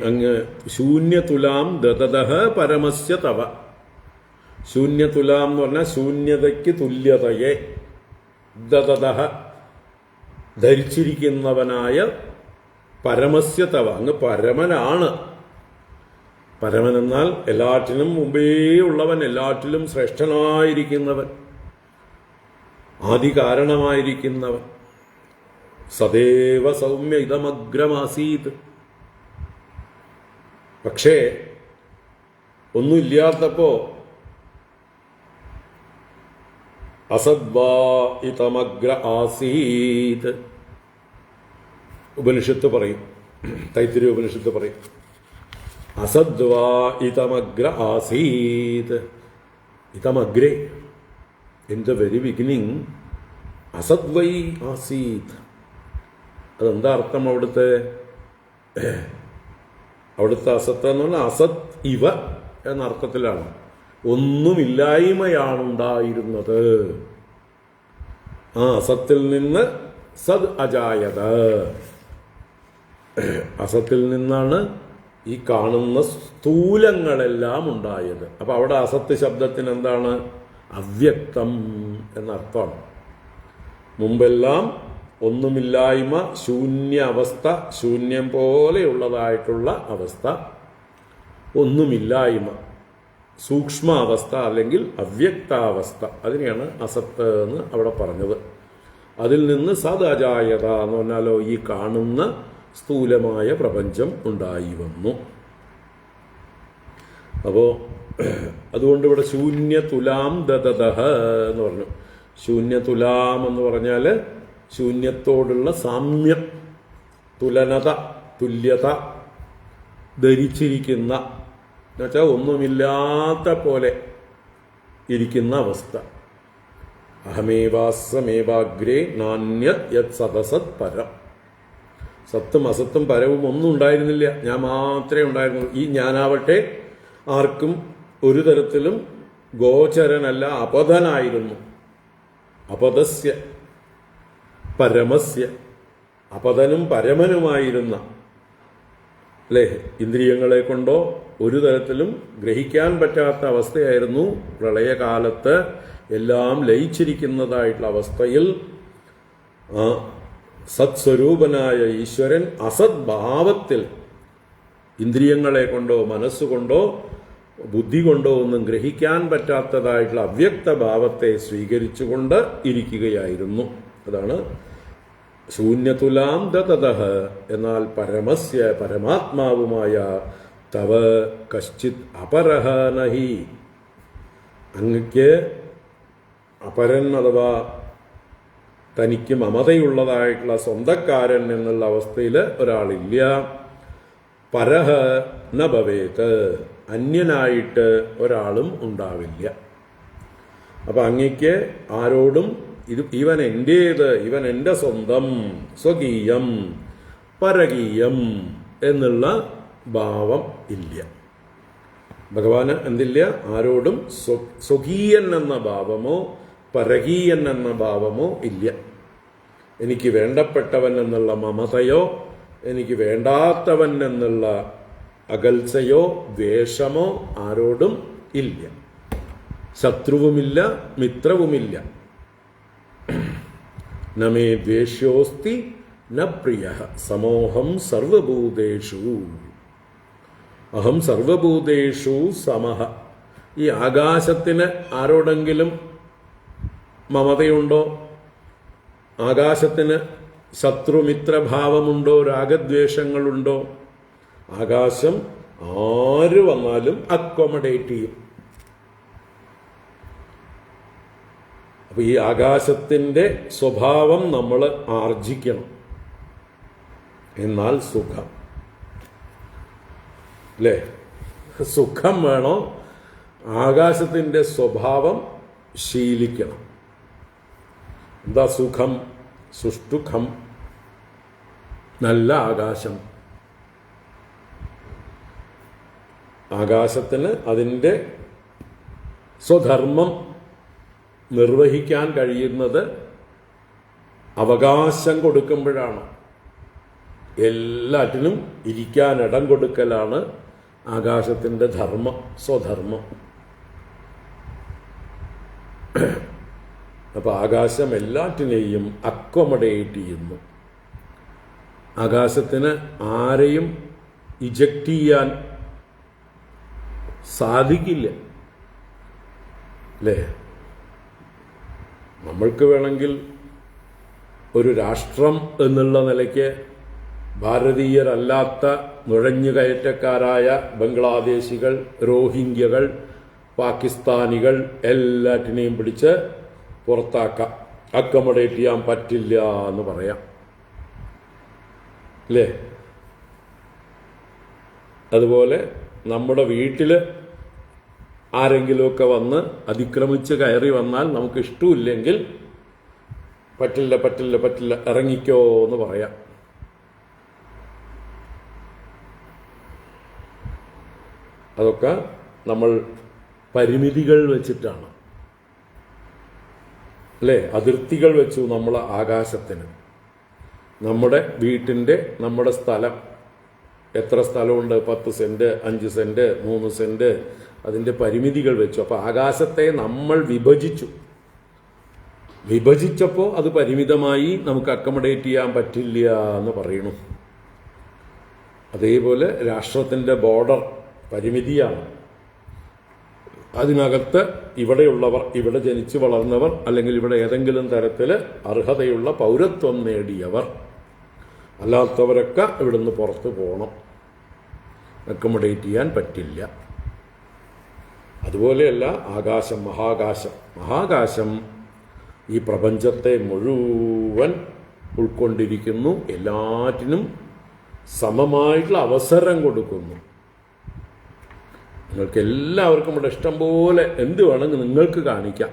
അങ്ങ് ശൂന്യതുലാം ദദതഃ പരമസ്യ തവ. ശൂന്യതുലാം എന്ന് പറഞ്ഞാൽ ശൂന്യതയ്ക്ക് തുല്യതയെ ദദതഃ ധരിച്ചിരിക്കുന്നവനായ പരമസ്യ തവ, അങ്ങ് പരമനാണ്. പരമനെന്നാൽ എല്ലാറ്റിനും മുമ്പേ ഉള്ളവൻ, എല്ലാറ്റിലും ശ്രേഷ്ഠനായിരിക്കുന്നവൻ, ആദികാരണമായിരിക്കുന്നവൻ. സദേവ സൗമ്യ ഇതമഗ്രമാസീത്. പക്ഷേ ഒന്നുമില്ലാത്തപ്പോ അസദ്വാ ഇതമഗ്ര ആസീത് ഉപനിഷത്ത് പറയും, തൈത്തിരീയ ഉപനിഷത്ത് പറയും. അസദ്വാ ഇതമഗ്ര ആസീത്. ഇതമഗ്രേ, ഇൻ ദ വെരി ബിഗിനിങ് അസദ്വൈ ആസീത്. അതെന്താ അർത്ഥം? അവിടുത്തെ അസത്ത് എന്ന് പറഞ്ഞാൽ അസത് ഇവ എന്ന അർത്ഥത്തിലാണ്. ഒന്നുമില്ലായ്മയാണുണ്ടായിരുന്നത്. ആ അസത്തിൽ നിന്ന് സദ് അജായത. അസത്തിൽ നിന്നാണ് ഈ കാണുന്ന സ്ഥൂലങ്ങളെല്ലാം ഉണ്ടായത്. അപ്പൊ അവിടെ അസത്ത് ശബ്ദത്തിന് എന്താണ്? അവ്യക്തം എന്നർത്ഥമാണ്. മുമ്പെല്ലാം ഒന്നുമില്ലായ്മ, ശൂന്യ അവസ്ഥ, ശൂന്യം പോലെയുള്ളതായിട്ടുള്ള അവസ്ഥ, ഒന്നുമില്ലായ്മ, സൂക്ഷ്മ അവസ്ഥ അല്ലെങ്കിൽ അവ്യക്താവസ്ഥ, അതിനെയാണ് അസത്ത് എന്ന് അവിടെ പറഞ്ഞത്. അതിൽ നിന്ന് സദ് അജായത എന്ന് പറഞ്ഞാലോ ഈ കാണുന്ന സ്ഥൂലമായ പ്രപഞ്ചം ഉണ്ടായി വന്നു. അപ്പോ അതുകൊണ്ട് ഇവിടെ ശൂന്യതുലാം ദദതഃ എന്ന് പറഞ്ഞു. ശൂന്യതുലാം എന്ന് പറഞ്ഞാൽ ശൂന്യത്തോടുള്ള സാമ്യം, തുലനത, തുല്യത, ധരിച്ചിരിക്കുന്ന, എന്നുവെച്ചാൽ ഒന്നുമില്ലാത്ത പോലെ ഇരിക്കുന്ന അവസ്ഥ. അഹമേവാസമേവാഗ്രേ നാന്യത് യത് സദസത് പരം. സത്തും അസത്തും പരവും ഒന്നും ഉണ്ടായിരുന്നില്ല, ഞാൻ മാത്രമേ ഉണ്ടായിരുന്നുള്ളൂ. ഈ ഞാനാവട്ടെ ആർക്കും ഒരു തരത്തിലും ഗോചരനല്ല, അപദനായിരുന്നു. അപദസ്യ പരമസ്യ അപതനും പരമനുമായിരുന്ന, അല്ലേ, ഇന്ദ്രിയങ്ങളെ കൊണ്ടോ ഒരു തരത്തിലും ഗ്രഹിക്കാൻ പറ്റാത്ത അവസ്ഥയായിരുന്നു പ്രളയകാലത്ത്. എല്ലാം ലയിച്ചിരിക്കുന്നതായിട്ടുള്ള അവസ്ഥയിൽ സത്സ്വരൂപനായ ഈശ്വരൻ അസത് ഭാവത്തിൽ ഇന്ദ്രിയങ്ങളെ കൊണ്ടോ മനസ്സുകൊണ്ടോ ബുദ്ധി കൊണ്ടോ ഒന്നും ഗ്രഹിക്കാൻ പറ്റാത്തതായിട്ടുള്ള അവ്യക്ത ഭാവത്തെ സ്വീകരിച്ചുകൊണ്ട് ഇരിക്കുകയായിരുന്നു. അതാണ് ശൂന്യതുലാം ദതതഃ, എന്നാൽ പരമസ്യ പരമാത്മാവുമായ തവ കശ്ചിത് അപരഹ നഹി, അങ്ങക്ക് അപരൻ അഥവാ തനിക്ക് മമതയുള്ളതായിട്ടുള്ള സ്വന്തക്കാരൻ എന്നുള്ള അവസ്ഥയിൽ ഒരാളില്ല. പരഹ ന ഭവേത്, അന്യനായിട്ട് ഒരാളും ഉണ്ടാവില്ല. അപ്പൊ അങ്ങക്ക് ആരോടും ഇവൻ എന്റേത്, ഇവൻ എൻ്റെ സ്വന്തം, സ്വകീയം പരകീയം എന്നുള്ള ഭാവം ഇല്ല. ഭഗവാന് എന്തില്ല? ആരോടും സ്വകീയൻ എന്ന ഭാവമോ പരകീയൻ എന്ന ഭാവമോ ഇല്ല. എനിക്ക് വേണ്ടപ്പെട്ടവൻ എന്നുള്ള മമതയോ എനിക്ക് വേണ്ടാത്തവൻ എന്നുള്ള അകൽച്ചയോ ദ്വേഷമോ ആരോടും ഇല്ല. ശത്രുവുമില്ല, മിത്രവുമില്ല. നമേ ദ്വേഷ്യോസ്തി ന പ്രിയ സമോഹം സർവഭൂതേഷു, അഹം സർവഭൂതേഷു സമഹ. ഈ ആകാശത്തിന് ആരോടെങ്കിലും മമതയുണ്ടോ? ആകാശത്തിന് ശത്രുമിത്രഭാവമുണ്ടോ? രാഗദ്വേഷങ്ങളുണ്ടോ? ആകാശം ആര് വന്നാലും അക്കോമഡേറ്റ് ചെയ്യും. അപ്പൊ ഈ ആകാശത്തിന്റെ സ്വഭാവം നമ്മൾ ആർജിക്കണം. എന്നാൽ സുഖം, അല്ലേ? സുഖം വേണോ? ആകാശത്തിന്റെ സ്വഭാവം ശീലിക്കണം. എന്താ സുഖം? സുഷ്ടുഖം, നല്ല ആകാശം. ആകാശത്തിന് അതിൻ്റെ സ്വധർമ്മം നിർവഹിക്കാൻ കഴിയുന്നത് അവകാശം കൊടുക്കുമ്പോഴാണ്. എല്ലാറ്റിനും ഇരിക്കാൻ ഇടം കൊടുക്കലാണ് ആകാശത്തിൻ്റെ ധർമ്മം, സ്വധർമ്മം. അപ്പൊ ആകാശം എല്ലാറ്റിനെയും അക്കോമഡേറ്റ് ചെയ്യുന്നു. ആകാശത്തിന് ആരെയും ഇജക്റ്റ് ചെയ്യാൻ സാധിക്കില്ല, അല്ലേ? നമ്മൾക്ക് വേണമെങ്കിൽ ഒരു രാഷ്ട്രം എന്നുള്ള നിലയ്ക്ക് ഭാരതീയരല്ലാത്ത നുഴഞ്ഞുകയറ്റക്കാരായ ബംഗ്ലാദേശികൾ, റോഹിംഗ്യകൾ, പാകിസ്ഥാനികൾ എല്ലാറ്റിനെയും പിടിച്ച് പുറത്താക്കാം. അക്കോമഡേറ്റ് ചെയ്യാൻ പറ്റില്ല എന്ന് പറയാം, അല്ലേ? അതുപോലെ നമ്മുടെ വീട്ടിൽ ആരെങ്കിലുമൊക്കെ വന്ന് അതിക്രമിച്ച് കയറി വന്നാൽ നമുക്ക് ഇഷ്ടമില്ലെങ്കിൽ പറ്റില്ല പറ്റില്ല പറ്റില്ല ഇറങ്ങിക്കോ എന്ന് പറയാം. അതൊക്കെ നമ്മൾ പരിമിതികൾ വെച്ചിട്ടാണ്, അല്ലേ? അതിർത്തികൾ വെച്ചു നമ്മൾ ആകാശത്തിന്. നമ്മുടെ വീട്ടിൻ്റെ, നമ്മുടെ സ്ഥലം, എത്ര സ്ഥലമുണ്ട്? 10 സെന്റ്, 5 സെന്റ്, 3 സെന്റ്, അതിൻ്റെ പരിമിതികൾ വെച്ചു. അപ്പോൾ ആകാശത്തെ നമ്മൾ വിഭജിച്ചപ്പോൾ അത് പരിമിതമായി, നമുക്ക് അക്കോമഡേറ്റ് ചെയ്യാൻ പറ്റില്ല എന്ന് പറയണു. അതേപോലെ രാഷ്ട്രത്തിൻ്റെ ബോർഡർ പരിമിതിയാണ്. അതിനകത്ത് ഇവിടെയുള്ളവർ, ഇവിടെ ജനിച്ചു വളർന്നവർ, അല്ലെങ്കിൽ ഇവിടെ ഏതെങ്കിലും തരത്തിൽ അർഹതയുള്ള പൗരത്വം നേടിയവർ, അല്ലാത്തവരൊക്കെ ഇവിടുന്ന് പുറത്തു പോകണം. അക്കോമഡേറ്റ് ചെയ്യാൻ പറ്റില്ല. അതുപോലെയല്ല ആകാശം, മഹാകാശം ഈ പ്രപഞ്ചത്തെ മുഴുവൻ ഉൾക്കൊണ്ടിരിക്കുന്നു. എല്ലാറ്റിനും സമമായിട്ടുള്ള അവസരം കൊടുക്കുന്നു. നിങ്ങൾക്ക് എല്ലാവർക്കും ഇവിടെ ഇഷ്ടം പോലെ എന്ത് വേണമെങ്കിൽ നിങ്ങൾക്ക് കാണിക്കാം.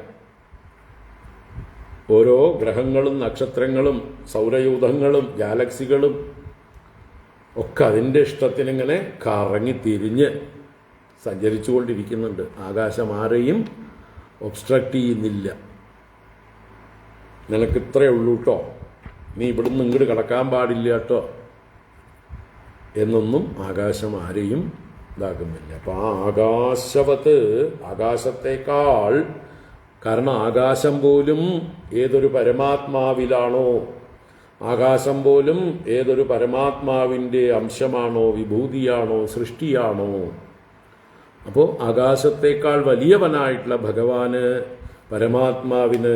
ഓരോ ഗ്രഹങ്ങളും നക്ഷത്രങ്ങളും സൗരയൂഥങ്ങളും ഗാലക്സികളും ഒക്കെ അതിൻ്റെ ഇഷ്ടത്തിനിങ്ങനെ കറങ്ങി തിരിഞ്ഞ് സഞ്ചരിച്ചുകൊണ്ടിരിക്കുന്നുണ്ട്. ആകാശം ആരെയും ഒബ്സ്ട്രക്റ്റ് ചെയ്യുന്നില്ല. നിനക്ക് ഇത്രയേ ഉള്ളൂ കേട്ടോ, നീ ഇവിടുന്ന് ഇങ്ങോട്ട് കടക്കാൻ പാടില്ല കേട്ടോ എന്നൊന്നും ആകാശം ആരെയും ഇതാക്കുന്നില്ല. അപ്പം ആ ആകാശവത്ത്, ആകാശത്തേക്കാൾ, കാരണം ആകാശം പോലും ഏതൊരു പരമാത്മാവിലാണോ, ആകാശം പോലും ഏതൊരു പരമാത്മാവിൻ്റെ അംശമാണോ, വിഭൂതിയാണോ, സൃഷ്ടിയാണോ, അപ്പോൾ ആകാശത്തേക്കാൾ വലിയവനായിട്ടുള്ള ഭഗവാന്, പരമാത്മാവിന്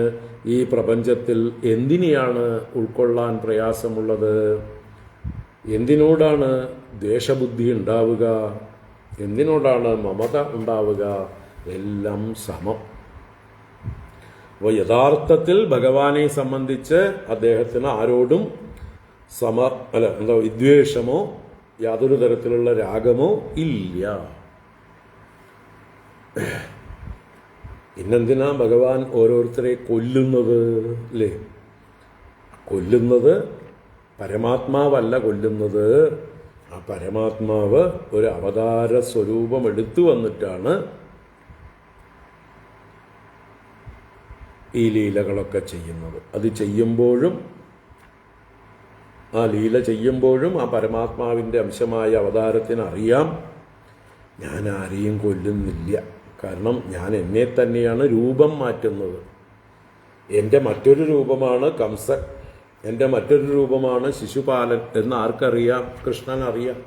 ഈ പ്രപഞ്ചത്തിൽ എന്തിനെയാണ് ഉൾക്കൊള്ളാൻ പ്രയാസമുള്ളത്? എന്തിനോടാണ് ദ്വേഷബുദ്ധി ഉണ്ടാവുക? എന്തിനോടാണ് മമത ഉണ്ടാവുക? എല്ലാം സമം. അപ്പോൾ യഥാർത്ഥത്തിൽ ഭഗവാനെ സംബന്ധിച്ച് അദ്ദേഹത്തിന് ആരോടും വിദ്വേഷമോ യാതൊരു തരത്തിലുള്ള രാഗമോ ഇല്ല. പിന്നെന്തിനാ ഭഗവാൻ ഓരോരുത്തരെ കൊല്ലുന്നത്? അല്ലേ? കൊല്ലുന്നത് പരമാത്മാവല്ല കൊല്ലുന്നത്. ആ പരമാത്മാവ് ഒരു അവതാര സ്വരൂപം എടുത്തു വന്നിട്ടാണ് ഈ ലീലകളൊക്കെ ചെയ്യുന്നത്. അത് ചെയ്യുമ്പോഴും, ആ ലീല ചെയ്യുമ്പോഴും ആ പരമാത്മാവിൻ്റെ അംശമായ അവതാരത്തിന് അറിയാം, ഞാൻ ആരെയും കൊല്ലുന്നില്ല. കാരണം ഞാൻ എന്നെ തന്നെയാണ് രൂപം മാറ്റുന്നത്. എൻ്റെ മറ്റൊരു രൂപമാണ് കംസൻ, എൻ്റെ മറ്റൊരു രൂപമാണ് ശിശുപാലൻ എന്ന് ആർക്കറിയാം? കൃഷ്ണൻ അറിയാം.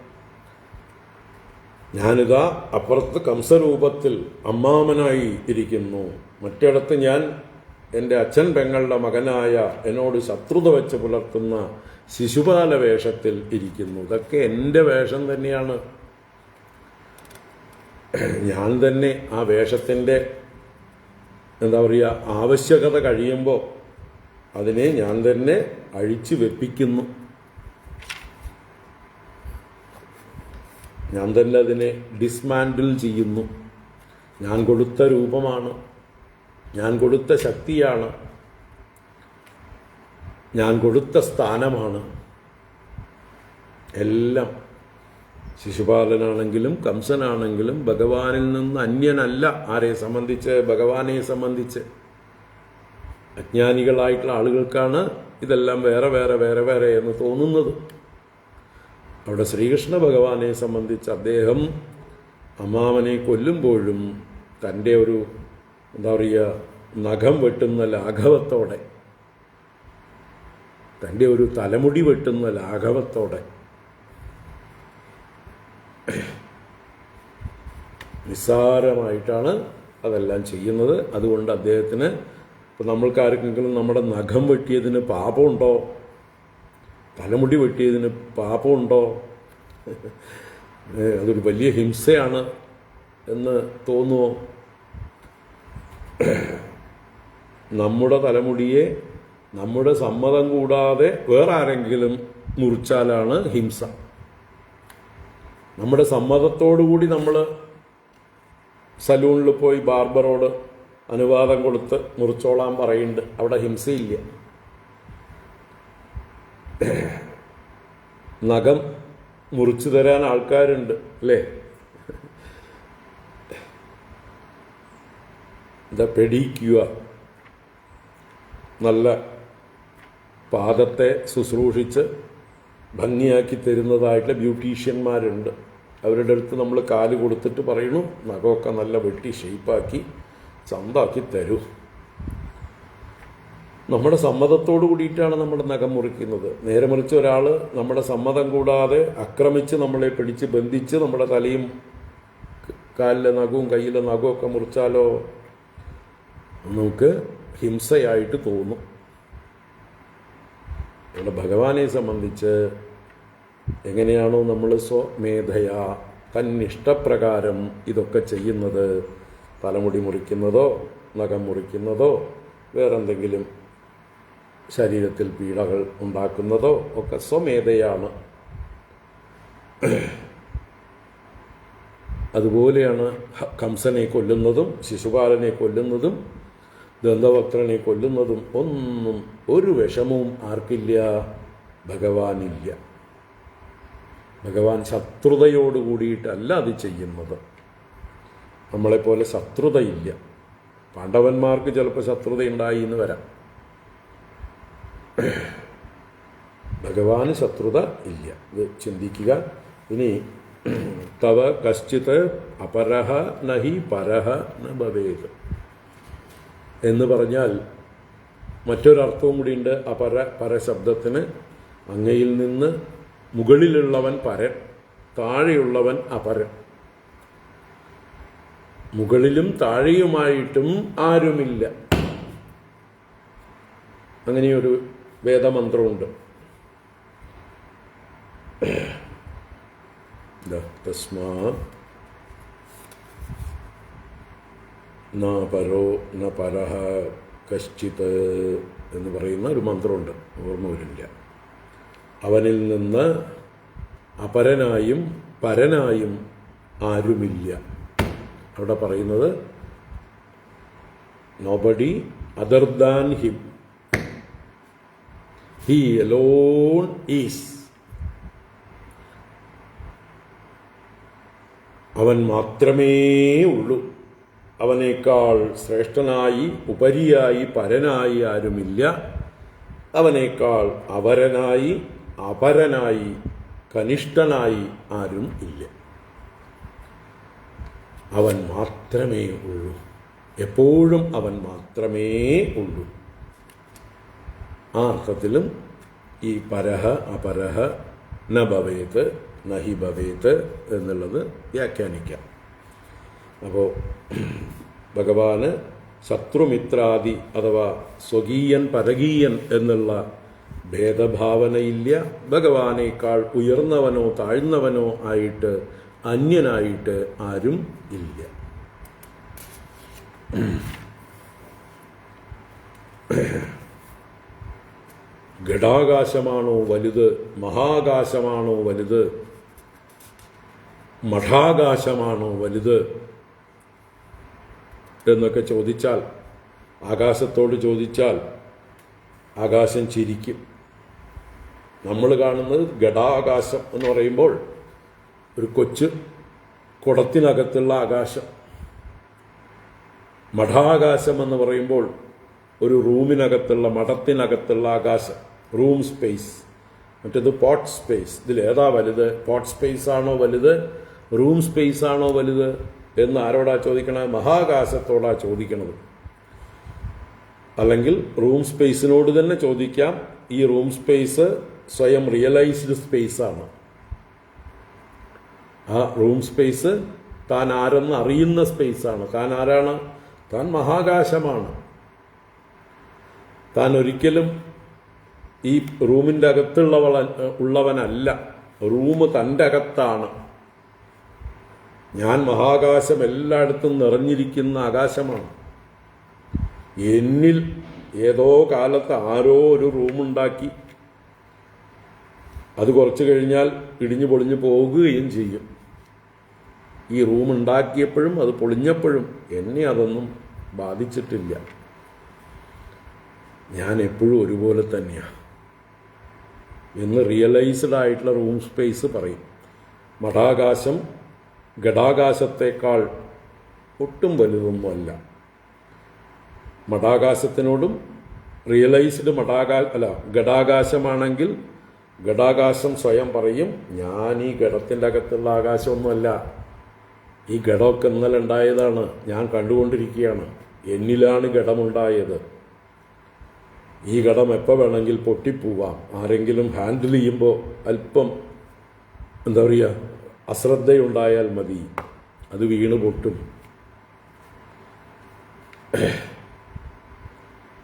ഞാനിതാ അപ്പുറത്ത് കംസരൂപത്തിൽ അമ്മാമനായി ഇരിക്കുന്നു, മറ്റിടത്ത് ഞാൻ എൻ്റെ അച്ഛൻ പെങ്ങളുടെ മകനായ എന്നോട് ശത്രുത വെച്ച് പുലർത്തുന്ന ശിശുപാല വേഷത്തിൽ ഇരിക്കുന്നു. ഇതൊക്കെ എൻ്റെ വേഷം തന്നെയാണ്. ഞാൻ തന്നെ ആ വേഷത്തിൻ്റെ ആവശ്യകത കഴിയുമ്പോൾ അതിനെ ഞാൻ തന്നെ അഴിച്ചു വെപ്പിക്കുന്നു. ഞാൻ തന്നെ അതിനെ ഡിസ്മാൻഡിൽ ചെയ്യുന്നു. ഞാൻ കൊടുത്ത രൂപമാണ്, ഞാൻ കൊടുത്ത ശക്തിയാണ്, ഞാൻ കൊടുത്ത സ്ഥാനമാണ്. എല്ലാം ശിശുപാലനാണെങ്കിലും കംസനാണെങ്കിലും ഭഗവാനിൽ നിന്ന് അന്യനല്ല. ആരെ സംബന്ധിച്ച്? ഭഗവാനെ സംബന്ധിച്ച്. അജ്ഞാനികളായിട്ടുള്ള ആളുകൾക്കാണ് ഇതെല്ലാം വേറെ വേറെ വേറെ വേറെ എന്ന് തോന്നുന്നത്. അവിടെ ശ്രീകൃഷ്ണ ഭഗവാനെ സംബന്ധിച്ച് അദ്ദേഹം അമ്മാവനെ കൊല്ലുമ്പോഴും തൻ്റെ ഒരു നഖം വെട്ടുന്ന ലാഘവത്തോടെ, തൻ്റെ ഒരു തലമുടി വെട്ടുന്ന ലാഘവത്തോടെ, നിസ്സാരമായിട്ടാണ് അതെല്ലാം ചെയ്യുന്നത്. അതുകൊണ്ട് അദ്ദേഹത്തിന്, ഇപ്പം നമ്മൾക്കാർക്കെങ്കിലും നമ്മുടെ നഖം വെട്ടിയതിന് പാപമുണ്ടോ? തലമുടി വെട്ടിയതിന് പാപമുണ്ടോ? അതൊരു വലിയ ഹിംസയാണ് എന്ന് തോന്നുമോ? നമ്മുടെ തലമുടിയെ നമ്മുടെ സമ്മതം കൂടാതെ വേറെ ആരെങ്കിലും മുറിച്ചാലാണ് ഹിംസ. നമ്മുടെ സമ്മതത്തോടുകൂടി നമ്മൾ സലൂണിൽ പോയി ബാർബറോട് അനുവാദം കൊടുത്ത് മുറിച്ചോളാൻ പറയുന്നുണ്ട്, അവിടെ ഹിംസയില്ല. നഖം മുറിച്ചു തരാൻ ആൾക്കാരുണ്ട്, അല്ലേ? പെഡിക്യൂർ, നല്ല പാദത്തെ ശുശ്രൂഷിച്ച് ഭംഗിയാക്കി തരുന്നതായിട്ടുള്ള ബ്യൂട്ടീഷ്യന്മാരുണ്ട്. അവരുടെ അടുത്ത് നമ്മൾ കാല് കൊടുത്തിട്ട് പറയണു, നഖമൊക്കെ നല്ല വെട്ടി ഷെയ്പ്പാക്കി ചന്താക്കി തരൂ. നമ്മുടെ സമ്മതത്തോടു കൂടിയിട്ടാണ് നമ്മുടെ നഖം മുറിക്കുന്നത്. നേരെ മറിച്ച് ഒരാൾ നമ്മുടെ സമ്മതം കൂടാതെ ആക്രമിച്ച് നമ്മളെ പിടിച്ച് ബന്ധിച്ച് നമ്മുടെ തലയും കാലിലെ നഖവും കയ്യിലെ നഖവും ഒക്കെ മുറിച്ചാലോ നമുക്ക് ഹിംസയായിട്ട് തോന്നും. നമ്മുടെ ഭഗവാനെ സംബന്ധിച്ച് എങ്ങനെയാണോ നമ്മൾ സ്വമേധയാ തന്നിഷ്ടപ്രകാരം ഇതൊക്കെ ചെയ്യുന്നത്, തലമുടി മുറിക്കുന്നതോ നഖം മുറിക്കുന്നതോ വേറെന്തെങ്കിലും ശരീരത്തിൽ പീഡകൾ ഉണ്ടാക്കുന്നതോ ഒക്കെ സ്വമേധയാണ്. അതുപോലെയാണ് കംസനെ കൊല്ലുന്നതും ശിശുപാലനെ കൊല്ലുന്നതും ദന്തവക്ത്രനെ കൊല്ലുന്നതും ഒന്നും ഒരു വിഷമവും ആർക്കില്ല? ഭഗവാനില്ല. ഭഗവാൻ ശത്രുതയോട് കൂടിയിട്ടല്ല അത് ചെയ്യുന്നത്. നമ്മളെപ്പോലെ ശത്രുതയില്ല. പാണ്ഡവന്മാർക്ക് ചിലപ്പോൾ ശത്രുതയുണ്ടായി എന്ന് വരാം. ഭഗവാന് ശത്രുത ഇല്ല. ഇത് ചിന്തിക്കുക. ഇനി തവ കശ്ചിത് അപരഹ നഹി പരഹ ന ഭവേത് എന്ന് പറഞ്ഞാൽ മറ്റൊരർത്ഥവും കൂടിയുണ്ട്. പരശബ്ദത്തിന് അങ്ങയിൽ നിന്ന് മുകളിലുള്ളവൻ പരൻ, താഴെയുള്ളവൻ അപരൻ. മുകളിലും താഴെയുമായിട്ടും ആരുമില്ല. അങ്ങനെയൊരു വേദമന്ത്രമുണ്ട്. തസ്മാ ന പരോ ന പരഹ കശ്ചിത് എന്ന് പറയുന്ന ഒരു മന്ത്രമുണ്ട്, ഓർമ്മ വരില്ല. അവനിൽ നിന്ന് അപരനായും പരനായും ആരുമില്ല. അവിടെ പറയുന്നത് nobody other than him, he alone is. അവൻ മാത്രമേ ഉള്ളൂ. അവനേക്കാൾ ശ്രേഷ്ഠനായി ഉപരിയായി പരനായി ആരുമില്ല. അവനേക്കാൾ അപരനായി അപരനായി കനിഷ്ഠനായി ആരും ഇല്ല. അവൻ മാത്രമേ ഉള്ളൂ. എപ്പോഴും അവൻ മാത്രമേ ഉള്ളൂ. ആ അർത്ഥത്തിലും ഈ പരഹ അപരഹ ന ഭവേത് നഹി ഭവേത് എന്നുള്ളത് വ്യാഖ്യാനിക്കാം. അപ്പോൾ ഭഗവാന് ശത്രുമിത്രാദി അഥവാ സ്വകീയൻ പരകീയൻ എന്നുള്ള ഭേദഭാവനയില്ല. ഭഗവാനേക്കാൾ ഉയർന്നവനോ താഴ്ന്നവനോ ആയിട്ട് അന്യനായിട്ട് ആരും ഇല്ല. ഘടാകാശമാണോ വലുത്, മഹാകാശമാണോ വലുത്, മഠാകാശമാണോ വലുത് എന്നൊക്കെ ചോദിച്ചാൽ, ആകാശത്തോട് ചോദിച്ചാൽ ആകാശം ചിരിക്കും. നമ്മൾ കാണുന്നത് ഘടാകാശം എന്ന് പറയുമ്പോൾ ഒരു കൊച്ചു കുടത്തിനകത്തുള്ള ആകാശം. മഠാകാശം എന്ന് പറയുമ്പോൾ ഒരു റൂമിനകത്തുള്ള മഠത്തിനകത്തുള്ള ആകാശം, റൂം സ്പേസ്. മറ്റേത് പോട്ട് സ്പേസ്. ഇതിലേതാ വലുത്? പോട്ട് സ്പേസ് ആണോ വലുത്, റൂം സ്പേസ് ആണോ വലുത് എന്ന് ആരോടാ ചോദിക്കണത്? മഹാകാശത്തോടാ ചോദിക്കണത്. അല്ലെങ്കിൽ റൂം സ്പേസിനോട് തന്നെ ചോദിക്കാം. ഈ റൂം സ്പേസ് സ്വയം റിയലൈസ്ഡ് സ്പേസ് ആണ്. ആ റൂം സ്പേസ് താൻ ആരെന്ന് അറിയുന്ന സ്പേസാണ്. താൻ ആരാണ്? താൻ മഹാകാശമാണ്. താൻ ഒരിക്കലും ഈ റൂമിൻ്റെ ഉള്ളവനല്ല. റൂം തൻ്റെ അകത്താണ്. ഞാൻ മഹാകാശം എല്ലായിടത്തും നിറഞ്ഞിരിക്കുന്ന ആകാശമാണ്. എന്നിൽ ഏതോ കാലത്ത് ആരോ ഒരു റൂമുണ്ടാക്കി. അത് കുറച്ച് കഴിഞ്ഞാൽ ഇടിഞ്ഞു പൊളിഞ്ഞു പോകുകയും ചെയ്യും. ഈ റൂം ഉണ്ടാക്കിയപ്പോഴും അത് പൊളിഞ്ഞപ്പോഴും എന്നെ അതൊന്നും ബാധിച്ചിട്ടില്ല. ഞാൻ എപ്പോഴും ഒരുപോലെ തന്നെയാണ് എന്ന് റിയലൈസ്ഡ് ആയിട്ടുള്ള റൂം സ്പേസ് പറയും. മഠാകാശം ഘടാകാശത്തേക്കാൾ ഒട്ടും വലുതൊന്നുമല്ല. മഠാകാശത്തിനോടും റിയലൈസ്ഡ് ഘടാകാശമാണെങ്കിൽ ഘടാകാശം സ്വയം പറയും, ഞാൻ ഈ ഘടത്തിൻ്റെ അകത്തുള്ള ആകാശമൊന്നുമല്ല. ഈ ഘടമൊക്കെ ഇന്നലെ ഉണ്ടായതാണ്, ഞാൻ കണ്ടുകൊണ്ടിരിക്കുകയാണ്. എന്നിലാണ് ഘടമുണ്ടായത്. ഈ ഘടം എപ്പോൾ വേണമെങ്കിൽ പൊട്ടിപ്പോവാം. ആരെങ്കിലും ഹാൻഡിൽ ചെയ്യുമ്പോൾ അല്പം എന്താ പറയുക, അശ്രദ്ധയുണ്ടായാൽ മതി, അത് വീണ് പൊട്ടും.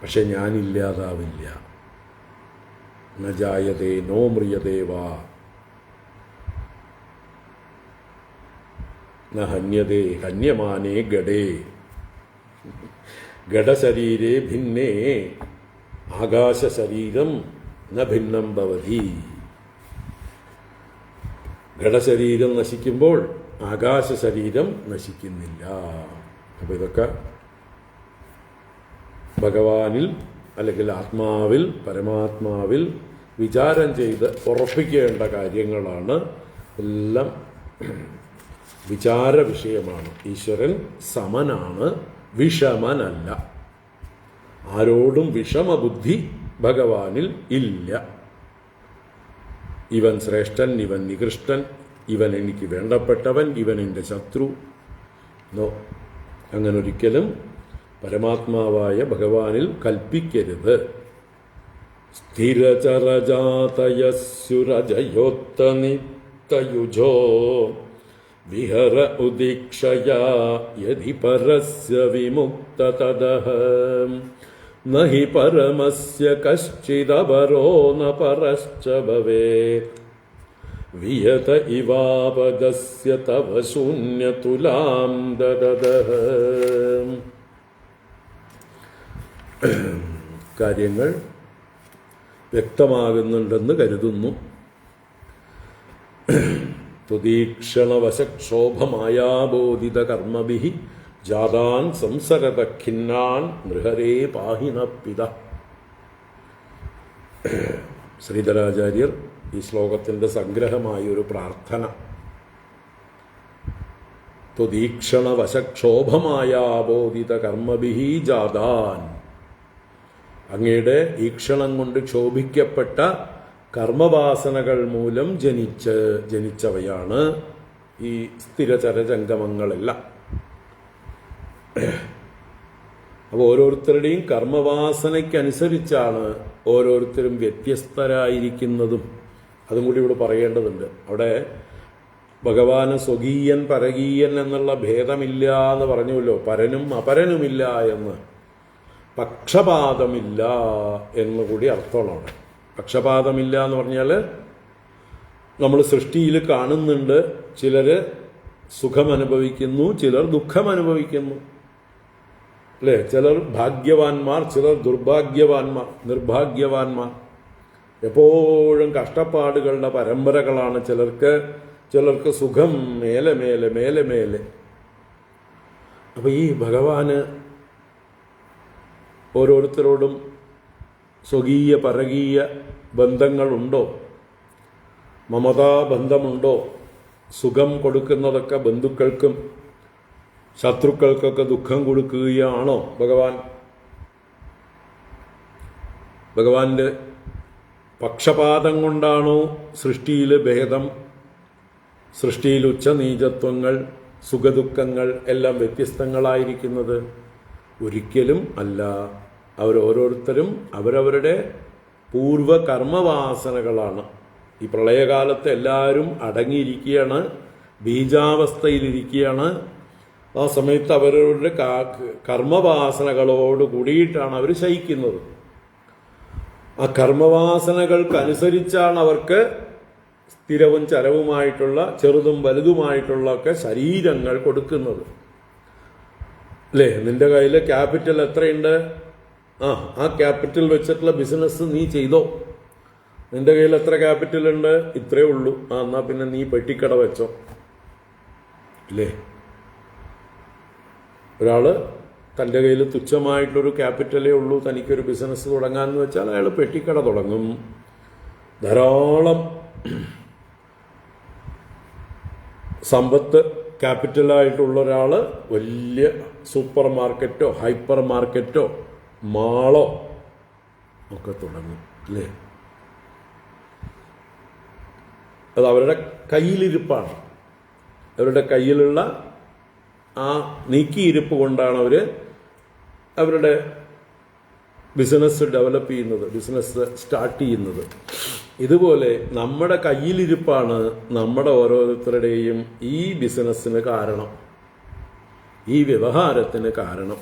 പക്ഷെ ഞാനില്ലാതാവില്ല. ന ജായതേ നോ മ്രിയതേ വാ ന ഹന്യതേ ഹന്യമാനേ ഘടേ ഘടശരീരേ ഭിന്നേ ആകാശശരീരം ന ഭിന്നം ഭവതി. ഘടശരീരം നശിക്കുമ്പോൾ ആകാശശരീരം നശിക്കുന്നില്ല. അപ്പോൾ ഇതൊക്കെ ഭഗവാനിൽ അല്ലെങ്കിൽ ആത്മാവിൽ പരമാത്മാവിൽ വിചാരം ചെയ്ത് ഉറപ്പിക്കേണ്ട കാര്യങ്ങളാണ്. എല്ലാം വിചാര വിഷയമാണ്. ഈശ്വരൻ സമനാണ്, വിഷമനല്ല. ആരോടും വിഷമബുദ്ധി ഭഗവാനിൽ ഇല്ല. ഇവൻ ശ്രേഷ്ഠൻ, ഇവൻ നികൃഷ്ടൻ, ഇവൻ എനിക്ക് വേണ്ടപ്പെട്ടവൻ, ഇവൻ എൻ്റെ ശത്രു. നോ, അങ്ങനൊരിക്കലും പരമാത്മാവായ ഭഗവാനിൽ കൽപ്പിക്കരുത്. സ്ഥിരചരജാതയസ്യുരജയോത്തനിത്തയുജോ വിഹര ഉദീക്ഷയാ യദി പരസ്യ വിമുക്തതദഃ നഹി പരമസ്യ കശ്ചിദപരോ ന പരശ്ച ഭവേത് വിയത ഇവാപദസ്യ തവ ശൂന്യതുലാം ദദദഃ. കാര്യങ്ങൾ വ്യക്തമാകുന്നുണ്ടെന്ന് കരുതുന്നു. തുദീക്ഷണവശക്ഷോഭമായാബോധിത കർമ്മഭിഃ ജാതാൻ സംസരത ഖിന്നാൻ നൃഹരേ പാഹിന പിത. ശ്രീധരാചാര്യർ ഈ ശ്ലോകത്തിൻ്റെ സംഗ്രഹമായൊരു പ്രാർത്ഥന. തുദീക്ഷണവശക്ഷോഭമായാബോധിത കർമ്മഭിഃ ജാതാൻ, അങ്ങയുടെ ഈക്ഷണം കൊണ്ട് ക്ഷോഭിക്കപ്പെട്ട കർമ്മവാസനകൾ മൂലം ജനിച്ചവയാണ് ഈ സ്ഥിരചരജംഗമങ്ങളെല്ലാം. അപ്പോൾ ഓരോരുത്തരുടെയും കർമ്മവാസനയ്ക്കനുസരിച്ചാണ് ഓരോരുത്തരും വ്യത്യസ്തരായിരിക്കുന്നതും. അതും കൂടി ഇവിടെ പറയേണ്ടതുണ്ട്. അവിടെ ഭഗവാന് സ്വകീയൻ പരകീയൻ എന്നുള്ള ഭേദമില്ല എന്ന് പറഞ്ഞുവല്ലോ, പരനും അപരനുമില്ല എന്ന്. പക്ഷപാതമില്ല എന്നുകൂടി അർത്ഥമാണ്. പക്ഷപാതമില്ല എന്ന് പറഞ്ഞാൽ നമ്മൾ സൃഷ്ടിയിൽ കാണുന്നുണ്ട്, ചിലർ സുഖം അനുഭവിക്കുന്നു, ചിലർ ദുഃഖം അനുഭവിക്കുന്നു, അല്ലേ? ചിലർ ഭാഗ്യവാന്മാർ, ചിലർ നിർഭാഗ്യവാന്മാർ. എപ്പോഴും കഷ്ടപ്പാടുകളുടെ പരമ്പരകളാണ് ചിലർക്ക് സുഖം മേലെ മേലെ മേലെ മേലെ. അപ്പോൾ ഈ ഭഗവാന് ഓരോരുത്തരോടും സ്വകീയ പരകീയ ബന്ധങ്ങളുണ്ടോ? മമതാബന്ധമുണ്ടോ? സുഖം കൊടുക്കുന്നതൊക്കെ ബന്ധുക്കൾക്കും ശത്രുക്കൾക്കൊക്കെ ദുഃഖം കൊടുക്കുകയാണോ ഭഗവാൻ? ഭഗവാന്റെ പക്ഷപാതം കൊണ്ടാണോ സൃഷ്ടിയിൽ ഭേദം, സൃഷ്ടിയിൽ ഉച്ചനീചത്വങ്ങൾ, സുഖദുഃഖങ്ങൾ എല്ലാം വ്യത്യസ്തങ്ങളായിരിക്കുന്നത്? ഒരിക്കലും അല്ല. അവരോരോരുത്തരും അവരവരുടെ പൂർവകർമ്മവാസനകളാണ്. ഈ പ്രളയകാലത്ത് എല്ലാവരും അടങ്ങിയിരിക്കുകയാണ്, ബീജാവസ്ഥയിലിരിക്കുകയാണ്. ആ സമയത്ത് അവരവരുടെ കർമ്മവാസനകളോട് കൂടിയിട്ടാണ് അവർ ശയിക്കുന്നത്. ആ കർമ്മവാസനകൾക്കനുസരിച്ചാണ് അവർക്ക് സ്ഥിരവും ചരവുമായിട്ടുള്ള ചെറുതും വലുതുമായിട്ടുള്ള ഒക്കെ ശരീരങ്ങൾ കൊടുക്കുന്നത്. അല്ലേ? നിന്റെ കയ്യിൽ ക്യാപിറ്റൽ എത്രയുണ്ട്? ആ ക്യാപിറ്റൽ വെച്ചിട്ടുള്ള ബിസിനസ് നീ ചെയ്തോ. നിന്റെ കയ്യിൽ എത്ര ക്യാപിറ്റൽ ഉണ്ട്? ഇത്രേ ഉള്ളൂ. എന്നാ പിന്നെ നീ പെട്ടിക്കട വെച്ചോ. ഇല്ലേ? ഒരാള് തൻ്റെ കയ്യിൽ തുച്ഛമായിട്ടൊരു ക്യാപിറ്റലേ ഉള്ളൂ, തനിക്കൊരു ബിസിനസ് തുടങ്ങാമെന്ന് വെച്ചാൽ അയാൾ പെട്ടിക്കട തുടങ്ങും. ധാരാളം സമ്പത്ത് ക്യാപിറ്റലായിട്ടുള്ള ഒരാൾ വലിയ സൂപ്പർ മാർക്കറ്റോ ഹൈപ്പർ മാർക്കറ്റോ മാളോ ഒക്കെ തുടങ്ങും. അല്ലേ? അത് അവരുടെ കയ്യിലിരിപ്പാണ്. അവരുടെ കയ്യിലുള്ള ആ നീക്കിയിരിപ്പ് കൊണ്ടാണ് അവരുടെ ബിസിനസ് ഡെവലപ്പ് ചെയ്യുന്നത്, ബിസിനസ് സ്റ്റാർട്ട് ചെയ്യുന്നത്. ഇതുപോലെ നമ്മുടെ കയ്യിലിരിപ്പാണ് നമ്മുടെ ഓരോരുത്തരുടെയും ഈ ബിസിനസ്സിന് കാരണം, ഈ വ്യവഹാരത്തിന് കാരണം.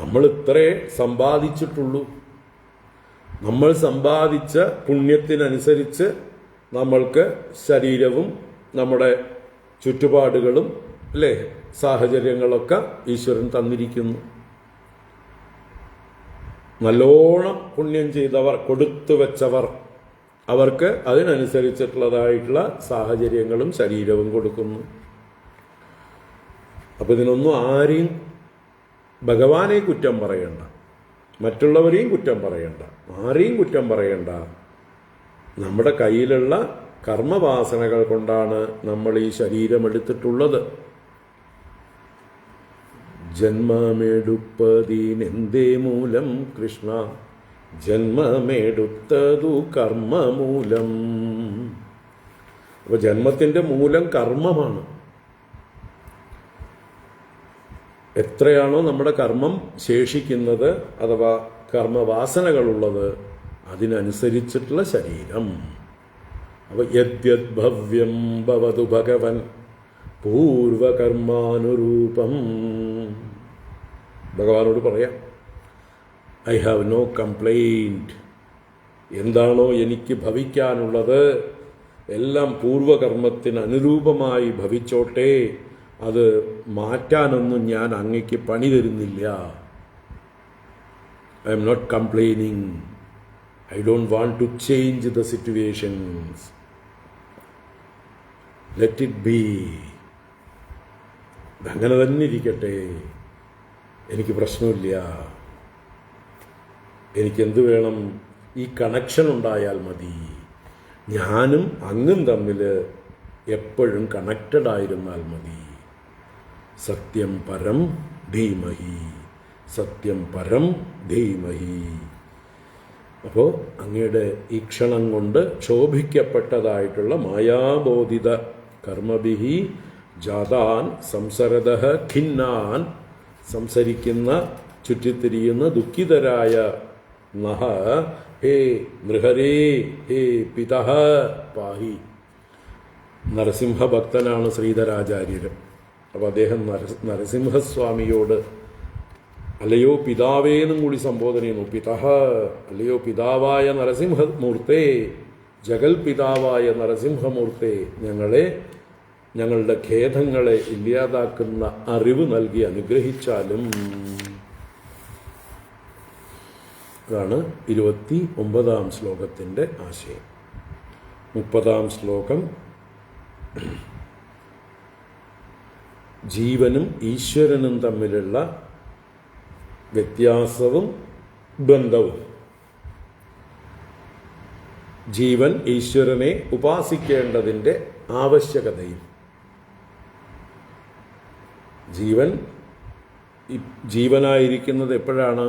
നമ്മൾ ഇത്രേ സമ്പാദിച്ചിട്ടുള്ളൂ. നമ്മൾ സമ്പാദിച്ച പുണ്യത്തിനനുസരിച്ച് നമ്മൾക്ക് ശരീരവും നമ്മുടെ ചുറ്റുപാടുകളും, അല്ലേ, സാഹചര്യങ്ങളൊക്കെ ഈശ്വരൻ തന്നിരിക്കുന്നു. നല്ലോണം പുണ്യം ചെയ്തവർ, കൊടുത്തു വെച്ചവർ, അവർക്ക് അതിനനുസരിച്ചിട്ടുള്ളതായിട്ടുള്ള സാഹചര്യങ്ങളും ശരീരവും കൊടുക്കുന്നു. അപ്പം ഇതിനൊന്നും ആരെയും, ഭഗവാനെ കുറ്റം പറയണ്ട, മറ്റുള്ളവരെയും കുറ്റം പറയണ്ട, ആരെയും കുറ്റം പറയണ്ട. നമ്മുടെ കയ്യിലുള്ള കർമ്മവാസനകൾ കൊണ്ടാണ് നമ്മൾ ഈ ശരീരമെടുത്തിട്ടുള്ളത്. ജന്മമെടുപ്പതിനെന്തേ മൂലം കൃഷ്ണ, ജന്മമെടുത്തതു കർമ്മമൂലം. അപ്പോൾ ജന്മത്തിൻ്റെ മൂലം കർമ്മമാണ്. എത്രയാണോ നമ്മുടെ കർമ്മം ശേഷിക്കുന്നത് അഥവാ കർമ്മവാസനകളുള്ളത് അതിനനുസരിച്ചിട്ടുള്ള ശരീരം. അപ്പോൾ യദ്യദ്ഭവ്യം ഭവതു ഭഗവൻ പൂർവകർമാനുരൂപം. ഭഗവാനോട് പറയാം, ഐ ഹാവ് നോ കംപ്ലൈൻറ്റ്. എന്താണോ എനിക്ക് ഭവിക്കാനുള്ളത് എല്ലാം പൂർവകർമ്മത്തിന് അനുരൂപമായി ഭവിച്ചോട്ടെ, അത് മാറ്റാനൊന്നും ഞാൻ അങ്ങയ്ക്ക് പണി തരുന്നില്ല. I am not complaining. I don't want to change the situations. Let it be. അങ്ങനെ തന്നെ ഇരിക്കട്ടെ, എനിക്ക് പ്രശ്നമില്ല. എനിക്കെന്ത് വേണം? ഈ കണക്ഷൻ ഉണ്ടായാൽ മതി. ഞാനും അങ്ങും തമ്മിൽ എപ്പോഴും കണക്റ്റഡ് ആയിരുന്നാൽ മതി. സത്യം പരം ധീമഹി, സത്യം പരം ധീമഹി. അപ്പോൾ അങ്ങയുടെ ഈ ക്ഷണം കൊണ്ട് ക്ഷോഭിക്കപ്പെട്ടതായിട്ടുള്ള മായാബോധിത കർമ്മഭിഹി ജാതാൻ സംസരതഃ ഖിന്നാൻ, സംസരിക്കുന്ന ചുറ്റിത്തിരിയുന്ന ദുഃഖിതരായ നഹ ഹേ നൃഹരേ ഹേ പിതഃ പാഹി. നരസിംഹഭക്തനാണ് ശ്രീധരാചാര്യർ. അപ്പോൾ അദ്ദേഹം നരസിംഹസ്വാമിയോട് അല്ലയോ പിതാവേന്നും കൂടി സംബോധന ചെയ്യുന്നു. പിതഃ, അല്ലയോ പിതാവായ നരസിംഹമൂർത്തേ, ജഗൽ പിതാവായ നരസിംഹമൂർത്തേ, ഞങ്ങളുടെ ഖേദങ്ങളെ ഇല്ലാതാക്കുന്ന അറിവ് നൽകി അനുഗ്രഹിച്ചാലും. അതാണ് 29-ാം ശ്ലോകത്തിൻ്റെ ആശയം. 30-ാം ശ്ലോകം ജീവനും ഈശ്വരനും തമ്മിലുള്ള വ്യത്യാസവും ബന്ധവും. ജീവൻ ഈശ്വരനെ ഉപാസിക്കേണ്ടതിൻ്റെ ആവശ്യകതയും. ജീവനായിരിക്കുന്നത് എപ്പോഴാണ്?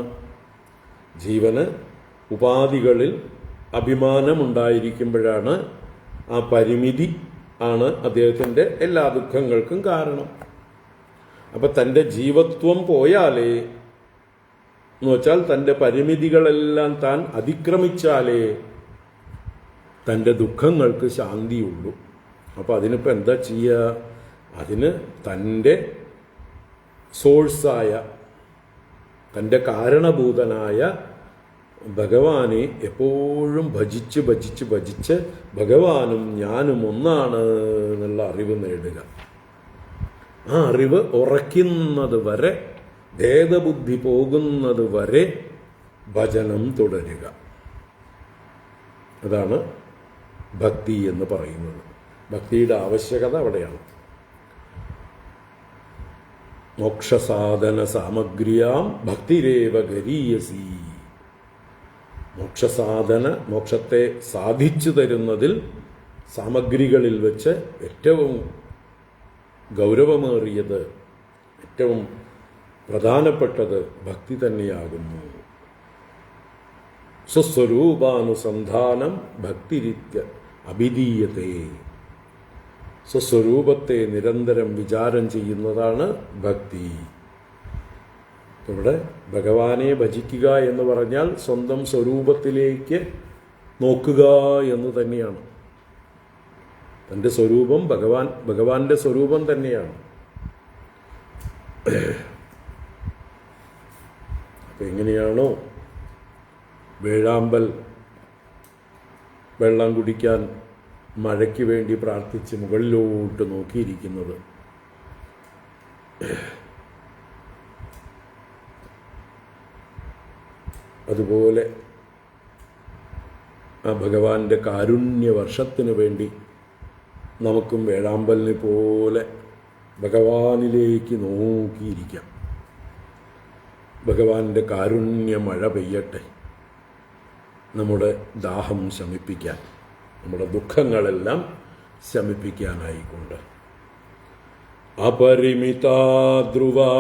ജീവന് ഉപാധികളിൽ അഭിമാനമുണ്ടായിരിക്കുമ്പോഴാണ്. ആ പരിമിതി ആണ് അദ്ദേഹത്തിൻ്റെ എല്ലാ ദുഃഖങ്ങൾക്കും കാരണം. അപ്പം തൻ്റെ ജീവത്വം പോയാലേ, എന്ന് വെച്ചാൽ തൻ്റെ പരിമിതികളെല്ലാം താൻ അതിക്രമിച്ചാലേ തൻ്റെ ദുഃഖങ്ങൾക്ക് ശാന്തിയുള്ളൂ. അപ്പോൾ അതിനിപ്പോൾ എന്താ ചെയ്യുക? അതിന് തൻ്റെ സോഴ്സായ, തൻ്റെ കാരണഭൂതനായ ഭഗവാനെ എപ്പോഴും ഭജിച്ച് ഭജിച്ച് ഭജിച്ച് ഭഗവാനും ഞാനും ഒന്നാണ് എന്നുള്ള അറിവ് നേടുക. ആ അറിവ് ഉറയ്ക്കുന്നത് വരെ, ഭേദബുദ്ധി പോകുന്നത് വരെ ഭജനം തുടരുക. അതാണ് ഭക്തി എന്ന് പറയുന്നത്. ഭക്തിയുടെ ആവശ്യകത അവിടെയാണ്. മോക്ഷസാധന സാമഗ്രിയാം ഭക്തിരേവ ഗരീയസി. മോക്ഷത്തെ സാധിച്ചു തരുന്നതിൽ സാമഗ്രികളിൽ വെച്ച് ഏറ്റവും ഗൗരവമേറിയത്, ഏറ്റവും പ്രധാനപ്പെട്ടത് ഭക്തി തന്നെയാകുന്നു. സ്വസ്വരൂപാനുസന്ധാനം ഭക്തിരിത്യ അഭിധീയത്തെ. സ്വസ്വരൂപത്തെ നിരന്തരം വിചാരം ചെയ്യുന്നതാണ് ഭക്തി. ഇവിടെ ഭഗവാനെ ഭജിക്കുക എന്ന് പറഞ്ഞാൽ സ്വന്തം സ്വരൂപത്തിലേക്ക് നോക്കുക എന്ന് തന്നെയാണ്. തൻ്റെ സ്വരൂപം ഭഗവാന്റെ സ്വരൂപം തന്നെയാണ്. അപ്പം എങ്ങനെയാണോ വേഴാമ്പൽ വെള്ളം കുടിക്കാൻ മഴയ്ക്ക് വേണ്ടി പ്രാർത്ഥിച്ച് മുകളിലോട്ട് നോക്കിയിരിക്കുന്നത്, അതുപോലെ ആ ഭഗവാന്റെ കാരുണ്യവർഷത്തിന് വേണ്ടി നമുക്കും വേഴാമ്പലിനെ പോലെ ഭഗവാനിലേക്ക് നോക്കിയിരിക്കാം. ഭഗവാന്റെ കാരുണ്യ മഴ പെയ്യട്ടെ, നമ്മുടെ ദാഹം ശമിപ്പിക്കാൻ, നമ്മുടെ ദുഃഖങ്ങളെല്ലാം ശമിപ്പിക്കാനായിക്കൊണ്ട്. അപരിമിതാ ധ്രുവാ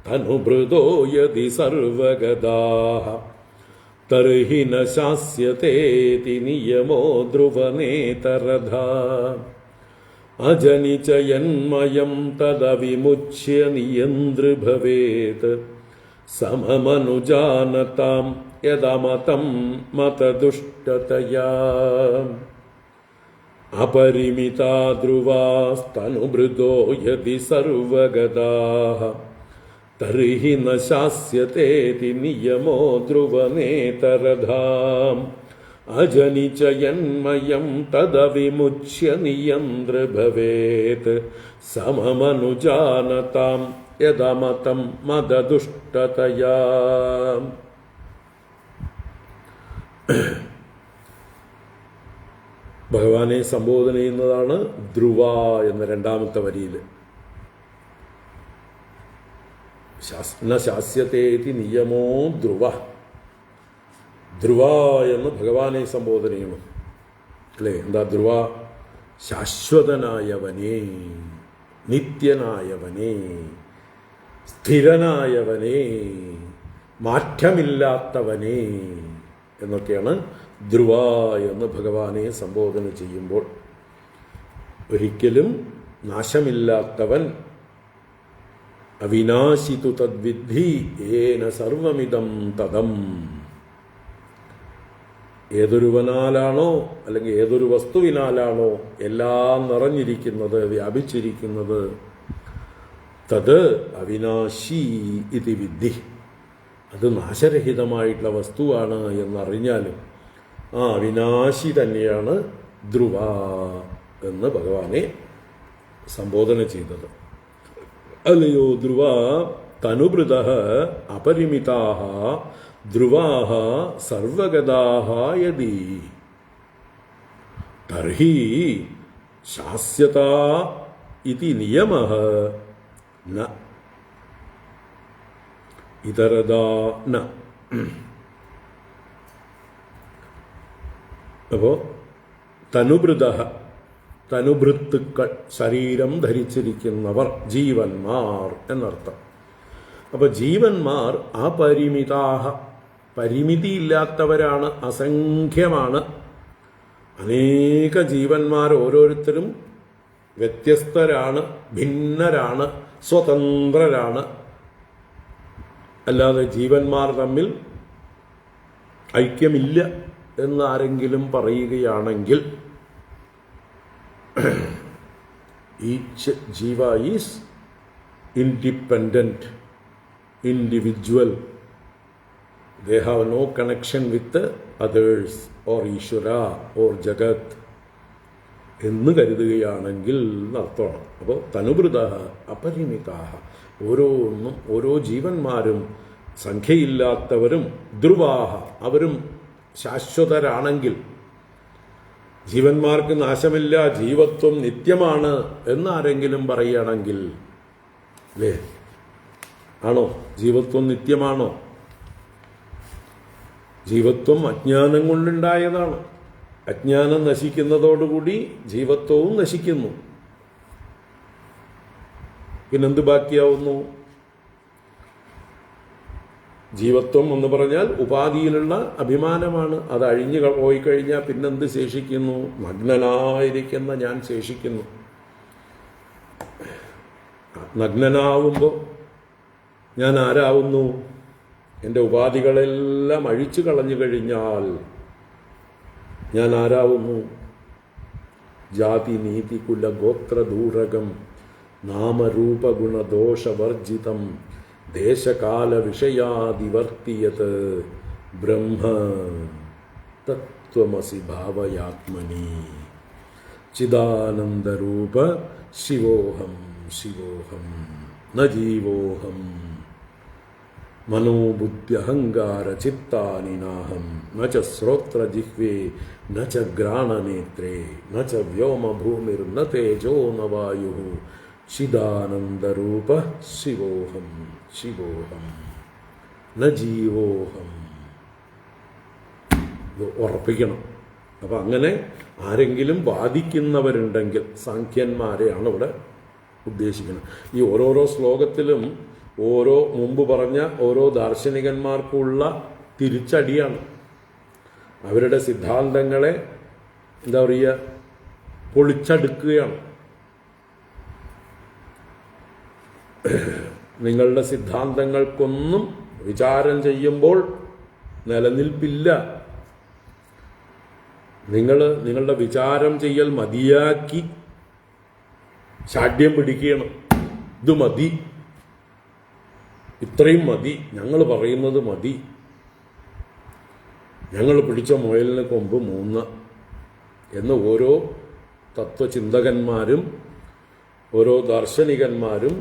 തനുഭൃതോ യതി സർവഗദാഃ തർഹി ന ശാസ്യതേതി നിയമോ ധ്രുവനേതരഥാ അജനിചയന്മയം തദവിമുച്യ നിയന്ത്രഭവേത് സമമനുജാനതാം യദമതം മതദുഷ്ടതയാ അപരിമിതാ ധ്രുവാസ്തനുഭൃതോ യദി സർവഗതാഃ തർഹി ന ശാസ്യതേതി നിയമോ ധ്രുവനേതരധാം അജനിചയന്മയം തദവിമുച്യ നിയന്ത്രഭവേത് സമമനുജാനതാം യദമതം മതദുഷ്ടതയാ. ഭഗവാനെ സംബോധന ചെയ്യുന്നതാണ് ധ്രുവ എന്ന രണ്ടാമത്തെ വരിയിൽ. ന ശാസ്യതേതി നിയമോ ധ്രുവ. ധ്രുവ എന്ന് ഭഗവാനെ സംബോധന ചെയ്യണം അല്ലേ? എന്താ ധ്രുവ? ശാശ്വതനായവനേ, നിത്യനായവനേ, സ്ഥിരനായവനേ, മാറ്റമില്ലാത്തവനേ എന്നൊക്കെയാണ് ധ്രുവ എന്ന് ഭഗവാനെ സംബോധന ചെയ്യുമ്പോൾ. ഒരിക്കലും നാശമില്ലാത്തവൻ. അവിനാശിതു തദ്വിദ്ധി ഏന സർവമിദം തദം. ഏതൊരുവനാലാണോ അല്ലെങ്കിൽ ഏതൊരു വസ്തുവിനാലാണോ എല്ലാം നിറഞ്ഞിരിക്കുന്നത്, വ്യാപിച്ചിരിക്കുന്നത്, തത് അവിനാശി ഇതി വിദ്ധി, അത് നാശരഹിതമായിട്ടുള്ള വസ്തുവാണ് എന്നറിഞ്ഞാലും ആ അവിനാശി തന്നെയാണ് ധ്രുവ എന്ന് ഭഗവാനെ സംബോധന ചെയ്തത്. അല്ലയോ ധ്രുവ, തനുഭൃതഃ അപരിമിതാഃ ധ്രുവാഃ സർവഗതാഃ യദി തർഹി ശാസ്യതാ ഇതി നിയമഃ ന ഇതരദാ ന. അപ്പോൾ തനുഭൃതഃ, തനുഭൃത്തുക്കൾ, ശരീരം ധരിച്ചിരിക്കുന്നവർ, ജീവന്മാർ എന്നർത്ഥം. അപ്പൊ ജീവന്മാർ അപരിമിതാഹ, പരിമിതിയില്ലാത്തവരാണ്, അസംഖ്യമാണ്. അനേക ജീവന്മാർ ഓരോരുത്തരും വ്യത്യസ്തരാണ്, ഭിന്നരാണ്, സ്വതന്ത്രരാണ്. അല്ലാതെ ജീവന്മാർ തമ്മിൽ ഐക്യമില്ല എന്നാരെങ്കിലും പറയുകയാണെങ്കിൽ ഈച്ച് ജീവ is independent individual. They have no connection with others or Ishvara or Jagat എന്ന് കരുതുകയാണെങ്കിൽ അർത്ഥമാണ്. അപ്പോൾ തനുഭൃത അപരിമിതാഹ, ഓരോന്നും ഓരോ ജീവന്മാരും സംഖ്യയില്ലാത്തവരും, ധ്രുവാഹ അവരും ശാശ്വതരാണെങ്കിൽ, ജീവന്മാർക്ക് നാശമില്ല, ജീവത്വം നിത്യമാണ് എന്നാരെങ്കിലും പറയുകയാണെങ്കിൽ, അല്ലേ? ആണോ? ജീവത്വം നിത്യമാണോ? ജീവത്വം അജ്ഞാനം കൊണ്ടുണ്ടായതാണ്. അജ്ഞാനം നശിക്കുന്നതോടുകൂടി ജീവത്വവും നശിക്കുന്നു. പിന്നെന്ത് ബാക്കിയാവുന്നു? ജീവത്വം എന്ന് പറഞ്ഞാൽ ഉപാധിയിലുള്ള അഭിമാനമാണ്. അത് അഴിഞ്ഞു പോയി കഴിഞ്ഞാൽ പിന്നെന്ത് ശേഷിക്കുന്നു? നഗ്നനായിരിക്കുന്ന ഞാൻ ശേഷിക്കുന്നു. നഗ്നനാവുമ്പോൾ ഞാൻ ആരാവുന്നു? എൻ്റെ ഉപാധികളെല്ലാം അഴിച്ചു കളഞ്ഞു കഴിഞ്ഞാൽ ഞാൻ ആരാവുന്നു? ജാതി നീതി കുല ഗോത്രദൂരകം നാമരൂപഗുണദോഷവർജിതം ദേശകാല വിഷയാദിവർത്തിയത് ബ്രഹ്മ തത്വമസി ഭാവയാത്മനി ചിദാനന്ദരൂപ ശിവോഹം ശിവോഹം ന ജീവോഹം മനോബുദ്ധ്യഹങ്കാര ചിത്താനി നാഹം ന ച ശ്രോത്രജിഹ്വേ ന ച ഘ്രാണനേത്രേ ന ച വ്യോമഭൂമിർന തേജോ ന വായുഃ ചിദാനന്ദരൂപ ശിവോഹം ശിവോഹം ന ജീവോഹം. ഇത് ഉറപ്പിക്കണം. അപ്പം അങ്ങനെ ആരെങ്കിലും വാദിക്കുന്നവരുണ്ടെങ്കിൽ സാഖ്യന്മാരെയാണ് ഇവിടെ ഉദ്ദേശിക്കുന്നത്. ഈ ഓരോരോ ശ്ലോകത്തിലും ഓരോ മുമ്പ് പറഞ്ഞ ഓരോ ദാർശനികന്മാർക്കുള്ള തിരിച്ചടിയാണ്. അവരുടെ സിദ്ധാന്തങ്ങളെ എന്താ പറയുക, പൊളിച്ചടുക്കുകയാണ്. നിങ്ങളുടെ സിദ്ധാന്തങ്ങൾക്കൊന്നും വിചാരം ചെയ്യുമ്പോൾ നിലനിൽപ്പില്ല. നിങ്ങളുടെ വിചാരം ചെയ്യൽ മതിയാക്കി ശാഠ്യം പിടിക്കണം. ഇത് മതി, ഇത്രയും മതി, ഞങ്ങൾ പറയുന്നത് മതി, ഞങ്ങൾ പിടിച്ച മുയലിന് കൊമ്പ് 3 എന്ന് ഓരോ തത്വചിന്തകന്മാരും ഓരോ ദാർശനികന്മാരും,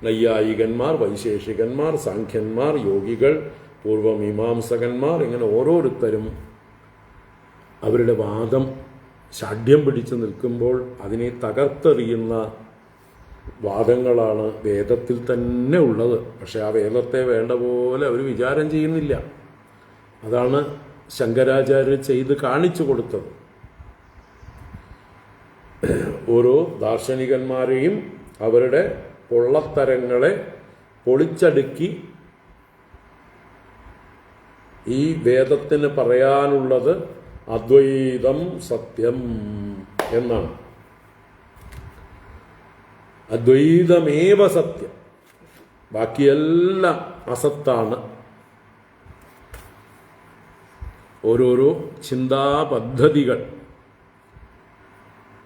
നൈയായികന്മാർ, വൈശേഷികന്മാർ, സാഖ്യന്മാർ, യോഗികൾ, പൂർവമീമാംസകന്മാർ, ഇങ്ങനെ ഓരോരുത്തരും അവരുടെ വാദം ശാഠ്യം പിടിച്ചു നിൽക്കുമ്പോൾ അതിനെ തകർത്തെറിയുന്ന വാദങ്ങളാണ് വേദത്തിൽ തന്നെ ഉള്ളത്. പക്ഷെ ആ വേദത്തെ വേണ്ട പോലെ അവർ വിചാരം ചെയ്യുന്നില്ല. അതാണ് ശങ്കരാചാര്യർ ചെയ്ത് കാണിച്ചു കൊടുത്തത്. ഓരോ ദാർശനികന്മാരെയും അവരുടെ പൊള്ളത്തരങ്ങളെ പൊളിച്ചടുക്കി ഈ വേദത്തിന് പറയാനുള്ളത് അദ്വൈതം സത്യം എന്നാണ്. അദ്വൈതമേവ സത്യം, ബാക്കിയെല്ലാം അസത്താണ്. ഓരോരോ ചിന്താപദ്ധതികൾ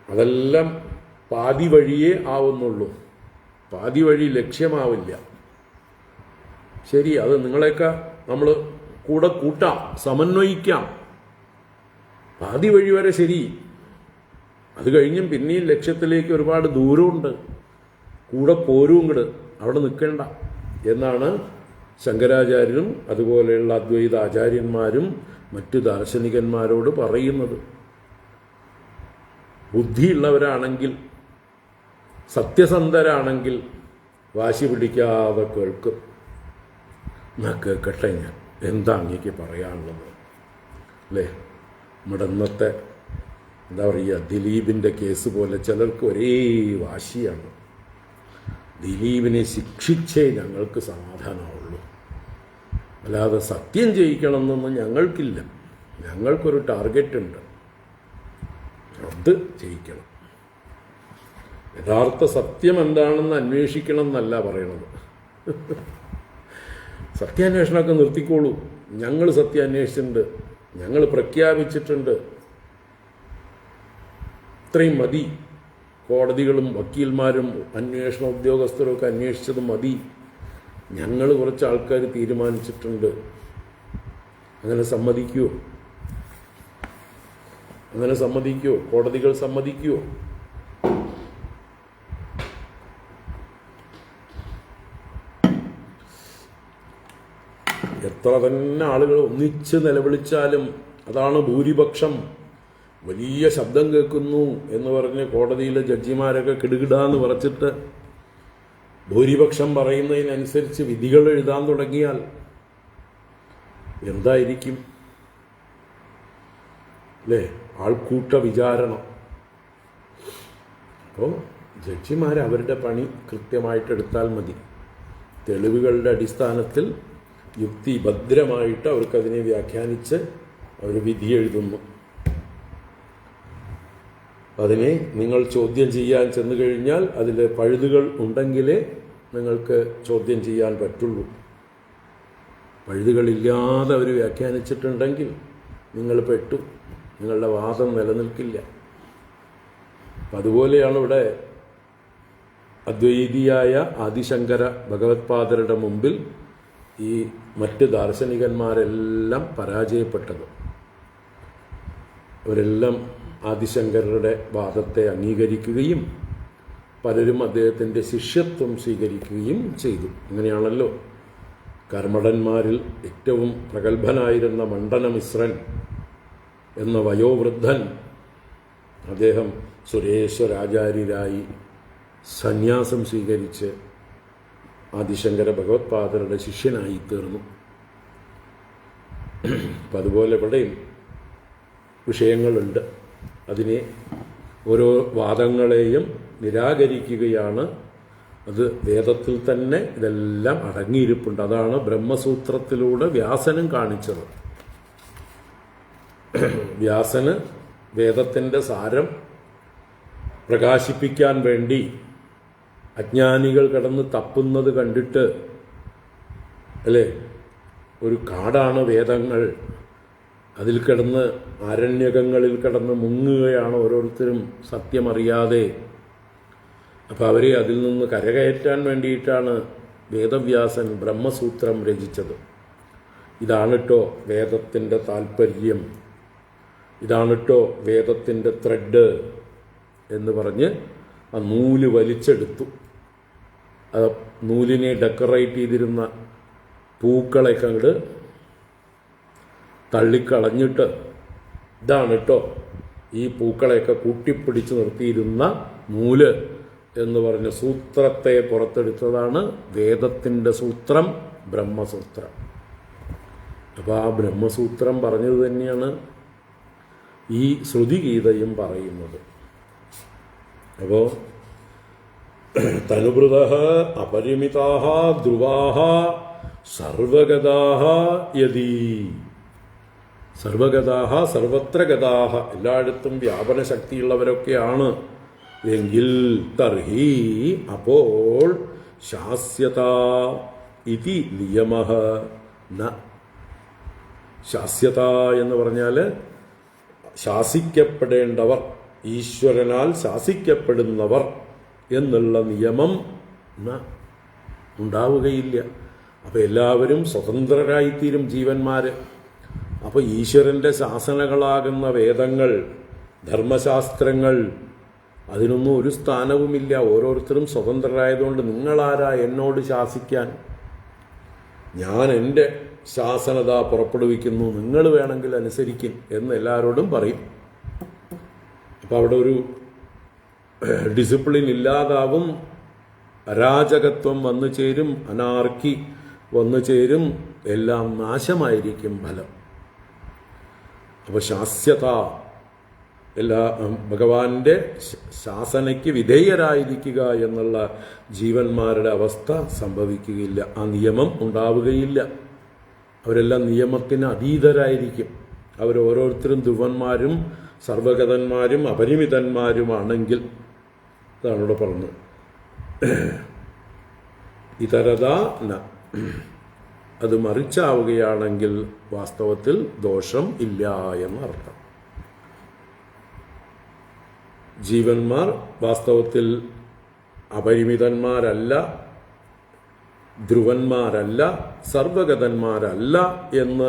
അതെല്ലാം പാതി വഴിയേ ആവുന്നുള്ളൂ, പാതി വഴി ലക്ഷ്യമാവില്ല. ശരി, അത് നിങ്ങളെയൊക്കെ നമ്മൾ കൂടെ കൂട്ടാം, സമന്വയിക്കാം. പാതി വഴി വരെ ശരി, അത് കഴിഞ്ഞും പിന്നെയും ലക്ഷ്യത്തിലേക്ക് ഒരുപാട് ദൂരമുണ്ട്. കൂടെ പോരും ഇങ്ങോട്ട്, അവിടെ നിൽക്കേണ്ട എന്നാണ് ശങ്കരാചാര്യരും അതുപോലെയുള്ള അദ്വൈത ആചാര്യന്മാരും മറ്റു ദാർശനികന്മാരോട് പറയുന്നത്. ബുദ്ധിയുള്ളവരാണെങ്കിൽ, സത്യസന്ധരാണെങ്കിൽ വാശി പിടിക്കാതെ കേൾക്കും. എന്നാ കേൾക്കട്ടെ, ഞാൻ എന്താ അങ്ങേക്ക് പറയാനുള്ളത് അല്ലേ? നമ്മുടെ ഇന്നത്തെ എന്താ പറയുക, ദിലീപിൻ്റെ കേസ് പോലെ ചിലർക്ക് ഒരേ വാശിയാണ്. ദിലീപിനെ ശിക്ഷിച്ചേ ഞങ്ങൾക്ക് സമാധാനമുള്ളൂ, അല്ലാതെ സത്യം ചെയ്യിക്കണമെന്നൊന്നും ഞങ്ങൾക്കില്ല. ഞങ്ങൾക്കൊരു ടാർഗറ്റ് ഉണ്ട്, അത് ചെയ്യിക്കണം. യഥാർത്ഥ സത്യം എന്താണെന്ന് അന്വേഷിക്കണം എന്നല്ല പറയണത്. സത്യാന്വേഷണമൊക്കെ നിർത്തിക്കോളൂ. ഞങ്ങൾ സത്യം അന്വേഷിച്ചിട്ടുണ്ട്, ഞങ്ങൾ പ്രഖ്യാപിച്ചിട്ടുണ്ട്, ഇത്രയും മതി. കോടതികളും വക്കീൽമാരും അന്വേഷണ ഉദ്യോഗസ്ഥരും ഒക്കെ അന്വേഷിച്ചത് മതി. ഞങ്ങൾ കുറച്ച് ആൾക്കാർ തീരുമാനിച്ചിട്ടുണ്ട്. അങ്ങനെ സമ്മതിക്കുമോ? അങ്ങനെ സമ്മതിക്കുമോ? കോടതികൾ സമ്മതിക്കുമോ? എത്ര തന്നെ ആളുകൾ ഒന്നിച്ച് നിലവിളിച്ചാലും അതാണ് ഭൂരിപക്ഷം. വലിയ ശബ്ദം കേൾക്കുന്നു എന്ന് പറഞ്ഞ് കോടതിയിലെ ജഡ്ജിമാരൊക്കെ കിടുകിടാന്ന് പറച്ചിട്ട് ഭൂരിപക്ഷം പറയുന്നതിനനുസരിച്ച് വിധികൾ എഴുതാൻ തുടങ്ങിയാൽ എന്തായിരിക്കും അല്ലേ? ആൾക്കൂട്ട വിചാരണ. അപ്പോൾ ജഡ്ജിമാർ അവരുടെ പണി കൃത്യമായിട്ടെടുത്താൽ മതി. തെളിവുകളുടെ അടിസ്ഥാനത്തിൽ യുക്തിഭദ്രമായിട്ട് അവർക്കതിനെ വ്യാഖ്യാനിച്ച് അവർ വിധി എഴുതുന്നു. അതിനെ നിങ്ങൾ ചോദ്യം ചെയ്യാൻ ചെന്നു കഴിഞ്ഞാൽ അതിൽ പഴുതുകൾ ഉണ്ടെങ്കിലേ നിങ്ങൾക്ക് ചോദ്യം ചെയ്യാൻ പറ്റുള്ളൂ. പഴുതുകളില്ലാതെ അവർ വ്യാഖ്യാനിച്ചിട്ടുണ്ടെങ്കിൽ നിങ്ങൾ പെട്ടു, നിങ്ങളുടെ വാദം നിലനിൽക്കില്ല. അപ്പം അതുപോലെയാണ് ഇവിടെ അദ്വൈതിയായ ആദിശങ്കര ഭഗവത്പാദരുടെ മുമ്പിൽ ഈ മറ്റ് ദാർശനികന്മാരെല്ലാം പരാജയപ്പെട്ടത്. അവരെല്ലാം ആദിശങ്കരരുടെ വാദത്തെ അംഗീകരിക്കുകയും പലരും അദ്ദേഹത്തിൻ്റെ ശിഷ്യത്വം സ്വീകരിക്കുകയും ചെയ്തു. അങ്ങനെയാണല്ലോ കർമ്മടന്മാരിൽ ഏറ്റവും പ്രഗത്ഭനായിരുന്ന മണ്ഡനമിശ്രൻ എന്ന വയോവൃദ്ധൻ, അദ്ദേഹം സുരേശ്വരാചാര്യരായി സന്യാസം സ്വീകരിച്ച് ആദിശങ്കര ഭഗവത്പാദരുടെ ശിഷ്യനായി തീർന്നു. അപ്പം അതുപോലെ ഇവിടെയും വിഷയങ്ങളുണ്ട്. അതിനെ ഓരോ വാദങ്ങളെയും നിരാകരിക്കുകയാണ്. അത് വേദത്തിൽ തന്നെ ഇതെല്ലാം അടങ്ങിയിരിപ്പുണ്ട്. അതാണ് ബ്രഹ്മസൂത്രത്തിലൂടെ വ്യാസനും കാണിച്ചത്. വ്യാസന് വേദത്തിൻ്റെ സാരം പ്രകാശിപ്പിക്കാൻ വേണ്ടി അജ്ഞാനികൾ കിടന്ന് തപ്പുന്നത് കണ്ടിട്ട്, അല്ലേ, ഒരു കാടാണ് വേദങ്ങൾ, അതിൽ കിടന്ന് ആരണ്യകങ്ങളിൽ കിടന്ന് മുങ്ങുകയാണ് ഓരോരുത്തരും സത്യമറിയാതെ. അപ്പോൾ അവരെ അതിൽ നിന്ന് കരകയറ്റാൻ വേണ്ടിയിട്ടാണ് വേദവ്യാസൻ ബ്രഹ്മസൂത്രം രചിച്ചത്. ഇതാണിട്ടോ വേദത്തിൻ്റെ താല്പര്യം, ഇതാണിട്ടോ വേദത്തിൻ്റെ ത്രെഡ് എന്ന് പറഞ്ഞ് ആ നൂല് വലിച്ചെടുത്തു. അത് നൂലിനെ ഡെക്കറേറ്റ് ചെയ്തിരുന്ന പൂക്കളൊക്കെ അങ്ങോട്ട് തള്ളിക്കളഞ്ഞിട്ട്, ഇതാണ് കേട്ടോ ഈ പൂക്കളെയൊക്കെ കൂട്ടിപ്പിടിച്ച് നിർത്തിയിരുന്ന നൂല് എന്ന് പറഞ്ഞ സൂത്രത്തെ പുറത്തെടുത്തതാണ് വേദത്തിൻ്റെ സൂത്രം, ബ്രഹ്മസൂത്രം. അപ്പോൾ ആ ബ്രഹ്മസൂത്രം പറഞ്ഞത് തന്നെയാണ് ഈ ശ്രുതിഗീതയും പറയുന്നത്. അപ്പോൾ തനുഭൃതഃ അപരിമിതാഃ ധ്രുവാഃ സർവഗതാഃ യദി, സർവഗതാഃ സർവത്ര ഗതാഃ, എല്ലായിടത്തും വ്യാപന ശക്തിയുള്ളവരൊക്കെയാണ് എങ്കിൽ തർഹി അപ്പോൾ ശാസ്യത ഇതി നിയമഃ ന. ശാസ്യത എന്ന് പറഞ്ഞാൽ ശാസിക്കപ്പെടേണ്ടവർ, ഈശ്വരനാൽ ശാസിക്കപ്പെടുന്നവർ എന്നുള്ള നിയമം ഉണ്ടാവുകയില്ല. അപ്പോൾ എല്ലാവരും സ്വതന്ത്രരായിത്തീരും ജീവന്മാർ. അപ്പോൾ ഈശ്വരൻ്റെ ശാസനകളാകുന്ന വേദങ്ങൾ, ധർമ്മശാസ്ത്രങ്ങൾ, അതിനൊന്നും ഒരു സ്ഥാനവുമില്ല. ഓരോരുത്തരും സ്വതന്ത്രരായതുകൊണ്ട് നിങ്ങളാരാ എന്നോട് ശാസിക്കാൻ? ഞാൻ എൻ്റെ ശാസനത പുറപ്പെടുവിക്കുന്നു, നിങ്ങൾ വേണമെങ്കിൽ അനുസരിക്കും എന്ന് എല്ലാവരോടും പറയും. അപ്പോൾ അവിടെ ഒരു ഡിസിപ്ലിൻ ഇല്ലാതാവും, അരാജകത്വം വന്നു ചേരും, അനാർക്കി വന്നു ചേരും, എല്ലാം നാശമായിരിക്കും ഫലം. അപ്പോൾ ശാസ്യത, എല്ലാ ഭഗവാന്റെ ശാസനയ്ക്ക് വിധേയരായിരിക്കുക എന്നുള്ള ജീവന്മാരുടെ അവസ്ഥ സംഭവിക്കുകയില്ല. ആ നിയമം ഉണ്ടാവുകയില്ല. അവരെല്ലാം നിയമത്തിന് അതീതരായിരിക്കും. അവരോരോരുത്തരും ധ്രുവന്മാരും സർവഗതന്മാരും അപരിമിതന്മാരുമാണെങ്കിൽ, അതാണ് ഇവിടെ പറഞ്ഞത്. ഇതരത ന, അത് മറിച്ചാവുകയാണെങ്കിൽ വാസ്തവത്തിൽ ദോഷം ഇല്ല എന്നർത്ഥം. ജീവന്മാർ വാസ്തവത്തിൽ അപരിമിതന്മാരല്ല, ധ്രുവന്മാരല്ല, സർവഗതന്മാരല്ല എന്ന്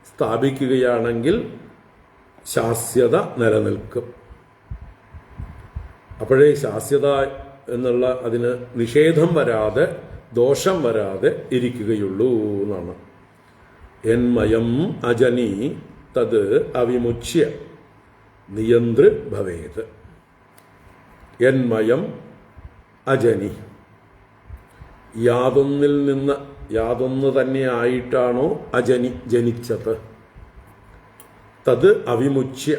സ്ഥാപിക്കുകയാണെങ്കിൽ ശാസ്യത നിലനിൽക്കും. അപ്പോഴേ ശാസ്യത എന്നുള്ള അതിന് നിഷേധം വരാതെ, ദോഷം വരാതെ ഇരിക്കുകയുള്ളൂ എന്നാണ്. എന്മയം അജനി തത് അവിമുച്യ നിയന്തൃ ഭവേത്. എന്മയം അജനി, യാതൊന്നിൽ നിന്ന്, യാതൊന്ന് തന്നെ ആയിട്ടാണോ അജനി ജനിച്ചത്, തത് അവിമുച്യ,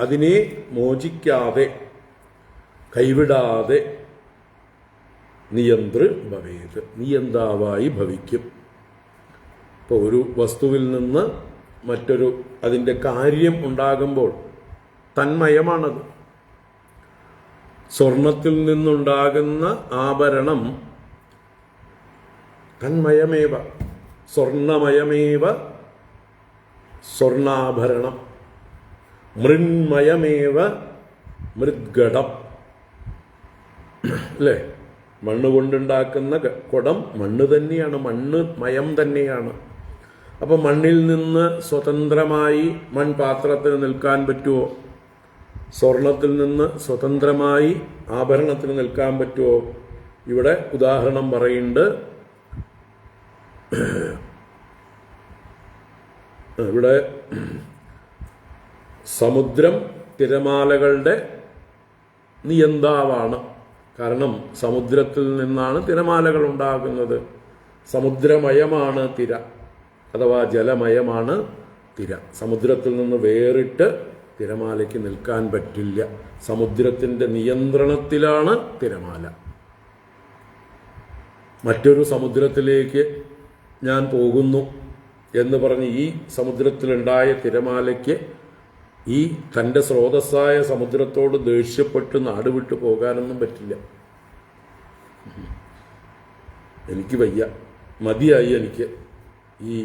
അതിനെ മോചിക്കാതെ കൈവിടാതെ നിയന്തൃ ഭവേത്, നിയന്താവായി ഭവിക്കും. ഇപ്പോൾ ഒരു വസ്തുവിൽ നിന്ന് മറ്റൊരു അതിൻ്റെ കാര്യം ഉണ്ടാകുമ്പോൾ തന്മയമാണത്. സ്വർണത്തിൽ നിന്നുണ്ടാകുന്ന ആഭരണം തന്മയമേവ, സ്വർണമയമേവ സ്വർണാഭരണം, മൃന്മയമേവ മൃദ്ഘടം, അല്ലേ? മണ്ണ് കൊണ്ടുണ്ടാക്കുന്ന കുടം മണ്ണ് തന്നെയാണ്, മണ്ണ് മയം തന്നെയാണ്. അപ്പം മണ്ണിൽ നിന്ന് സ്വതന്ത്രമായി മൺപാത്രത്തിന് നിൽക്കാൻ പറ്റുമോ? സ്വർണത്തിൽ നിന്ന് സ്വതന്ത്രമായി ആഭരണത്തിന് നിൽക്കാൻ പറ്റുമോ? ഇവിടെ ഉദാഹരണം പറയുന്നുണ്ട്. ഇവിടെ സമുദ്രം തിരമാലകളുടെ നിയന്താവാണ്. കാരണം സമുദ്രത്തിൽ നിന്നാണ് തിരമാലകൾ ഉണ്ടാകുന്നത്. സമുദ്രമയമാണ് തിര, അഥവാ ജലമയമാണ് തിര. സമുദ്രത്തിൽ നിന്ന് വേറിട്ട് തിരമാലയ്ക്ക് നിൽക്കാൻ പറ്റില്ല. സമുദ്രത്തിൻ്റെ നിയന്ത്രണത്തിലാണ് തിരമാല. മറ്റൊരു സമുദ്രത്തിലേക്ക് ഞാൻ പോകുന്നു എന്ന് പറഞ്ഞ് ഈ സമുദ്രത്തിലുണ്ടായ തിരമാലയ്ക്ക് ഈ തൻ്റെ സ്രോതസ്സായ സമുദ്രത്തോട് ദേഷ്യപ്പെട്ട് നാട് വിട്ടു പോകാനൊന്നും പറ്റില്ല. എനിക്ക് വയ്യ, മതിയായി എനിക്ക് ഈ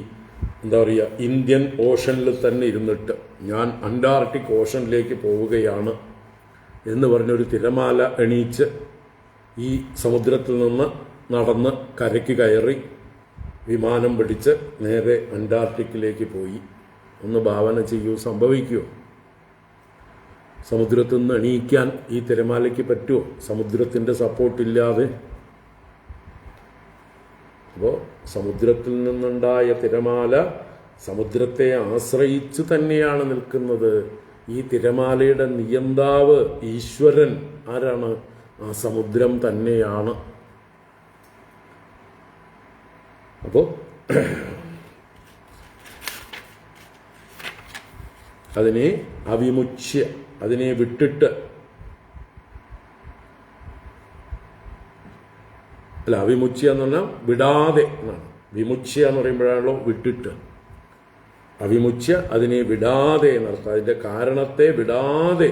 എന്താ പറയുക ഇന്ത്യൻ ഓഷനിൽ തന്നെ ഇരുന്നിട്ട് ഞാൻ അന്റാർട്ടിക് ഓഷനിലേക്ക് പോവുകയാണ് എന്ന് പറഞ്ഞൊരു തിരമാല എണീച്ച് ഈ സമുദ്രത്തിൽ നിന്ന് നടന്ന് കരയ്ക്ക് കയറി വിമാനം പിടിച്ച് നേരെ അന്റാർട്ടിക്കിലേക്ക് പോയി. ഒന്ന് ഭാവന ചെയ്യൂ, സംഭവിക്കുമോ? സമുദ്രത്തിൽ നിന്ന് എണീക്കാൻ ഈ തിരമാലയ്ക്ക് പറ്റുമോ സമുദ്രത്തിൻ്റെ സപ്പോർട്ടില്ലാതെ? അപ്പോൾ സമുദ്രത്തിൽ നിന്നുണ്ടായ തിരമാല സമുദ്രത്തെ ആശ്രയിച്ച് തന്നെയാണ് നിൽക്കുന്നത്. ഈ തിരമാലയുടെ നിയന്താവ് ഈശ്വരൻ ആരാണ്? ആ സമുദ്രം തന്നെയാണ്. അപ്പോൾ അതിനെ അവിമുച്യ, അതിനെ വിട്ടിട്ട്, അല്ല അവിമുച്യ എന്ന് പറഞ്ഞാൽ വിടാതെ എന്നാണ്. വിമുച്യ എന്ന് പറയുമ്പോഴാണല്ലോ വിട്ടിട്ട്. അവിമുച്യ അതിനെ വിടാതെ എന്നർത്ഥം. അതിൻ്റെ കാരണത്തെ വിടാതെ,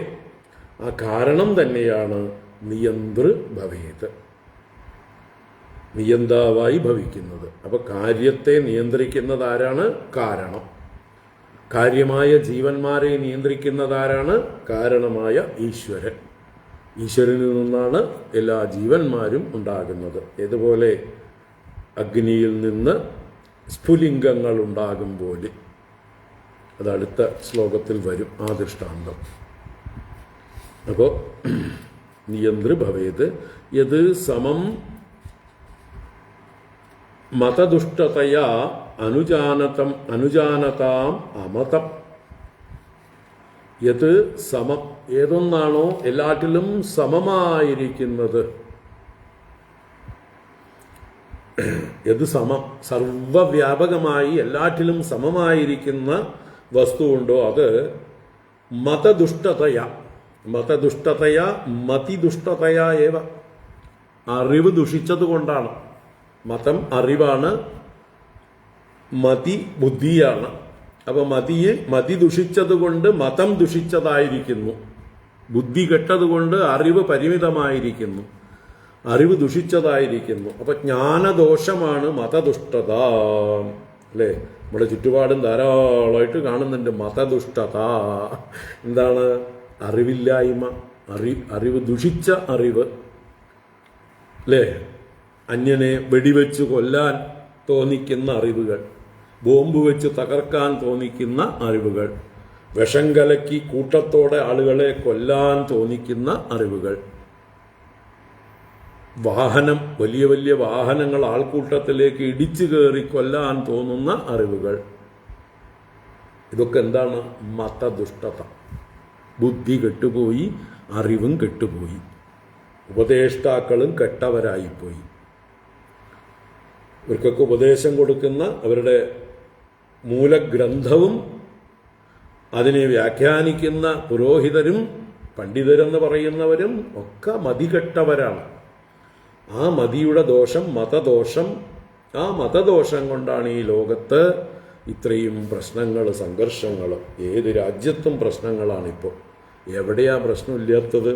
ആ കാരണം തന്നെയാണ് നിയന്തൃ ഭവേത്, നിയന്താവായി ഭവിക്കുന്നത്. അപ്പൊ കാര്യത്തെ നിയന്ത്രിക്കുന്നത് ആരാണ്? കാരണം. കാര്യമായ ജീവന്മാരെ നിയന്ത്രിക്കുന്നതാരാണ്? കാരണമായ ഈശ്വരൻ. ഈശ്വരനിൽ നിന്നാണ് എല്ലാ ജീവന്മാരും ഉണ്ടാകുന്നത്. ഇതുപോലെ അഗ്നിയിൽ നിന്ന് സ്ഫുലിംഗങ്ങൾ ഉണ്ടാകും പോലെ. അത് അടുത്ത ശ്ലോകത്തിൽ വരും ആ ദൃഷ്ടാന്തം. അപ്പോൾ നിയന്തൃ ഭവേത് യത് സമം മതദുഷ്ടതയാ അനുജാനതാം അമതം. യത് സമം, ഏതൊന്നാണോ എല്ലാറ്റിലും സമമായിരിക്കുന്നത്. യത് സമം, സർവവ്യാപകമായി എല്ലാറ്റിലും സമമായിരിക്കുന്ന വസ്തുവുണ്ടോ അത് മതദുഷ്ടതയ. മതദുഷ്ടതയ മതിദുഷ്ടതയ ഏവ, അറിവ് ദുഷിച്ചത് കൊണ്ടാണ്. മതം അറിവാണ്, മതി ബുദ്ധിയാണ്. അപ്പൊ മതി ദുഷിച്ചത് കൊണ്ട് മതം ദുഷിച്ചതായിരിക്കുന്നു. ബുദ്ധി കെട്ടതുകൊണ്ട് അറിവ് പരിമിതമായിരിക്കുന്നു, അറിവ് ദുഷിച്ചതായിരിക്കുന്നു. അപ്പൊ ജ്ഞാനദോഷമാണ് മതദുഷ്ടത. അല്ലേ? നമ്മുടെ ചുറ്റുപാടും ധാരാളമായിട്ട് കാണുന്നുണ്ട് മതദുഷ്ടത. എന്താണ്? അറിവില്ലായ്മ, അറിവ് ദുഷിച്ച അറിവ്. അല്ലേ? അന്യനെ വെടിവെച്ച് കൊല്ലാൻ തോന്നിക്കുന്ന അറിവുകൾ, ബോംബ് വെച്ച് തകർക്കാൻ തോന്നിക്കുന്ന അറിവുകൾ, വിഷം കലക്കി കൂട്ടത്തോടെ ആളുകളെ കൊല്ലാൻ തോന്നിക്കുന്ന അറിവുകൾ, വാഹനം, വലിയ വലിയ വാഹനങ്ങൾ ആൾക്കൂട്ടത്തിലേക്ക് ഇടിച്ചു കയറി കൊല്ലാൻ തോന്നുന്ന അറിവുകൾ. ഇതൊക്കെ എന്താണ്? മതദുഷ്ടത. ബുദ്ധി കെട്ടുപോയി, അറിവും കെട്ടുപോയി, ഉപദേഷ്ടാക്കളും കെട്ടവരായിപ്പോയി. ഇവർക്കൊക്കെ ഉപദേശം കൊടുക്കുന്ന അവരുടെ മൂലഗ്രന്ഥവും അതിനെ വ്യാഖ്യാനിക്കുന്ന പുരോഹിതരും പണ്ഡിതരെന്ന് പറയുന്നവരും ഒക്കെ മതികെട്ടവരാണ്. ആ മതിയുടെ ദോഷം മതദോഷം. ആ മതദോഷം കൊണ്ടാണ് ഈ ലോകത്ത് ഇത്രയും പ്രശ്നങ്ങൾ, സംഘർഷങ്ങൾ. ഏത് രാജ്യത്തും പ്രശ്നങ്ങളാണിപ്പോൾ. എവിടെയാ പ്രശ്നമില്ലാത്തത്?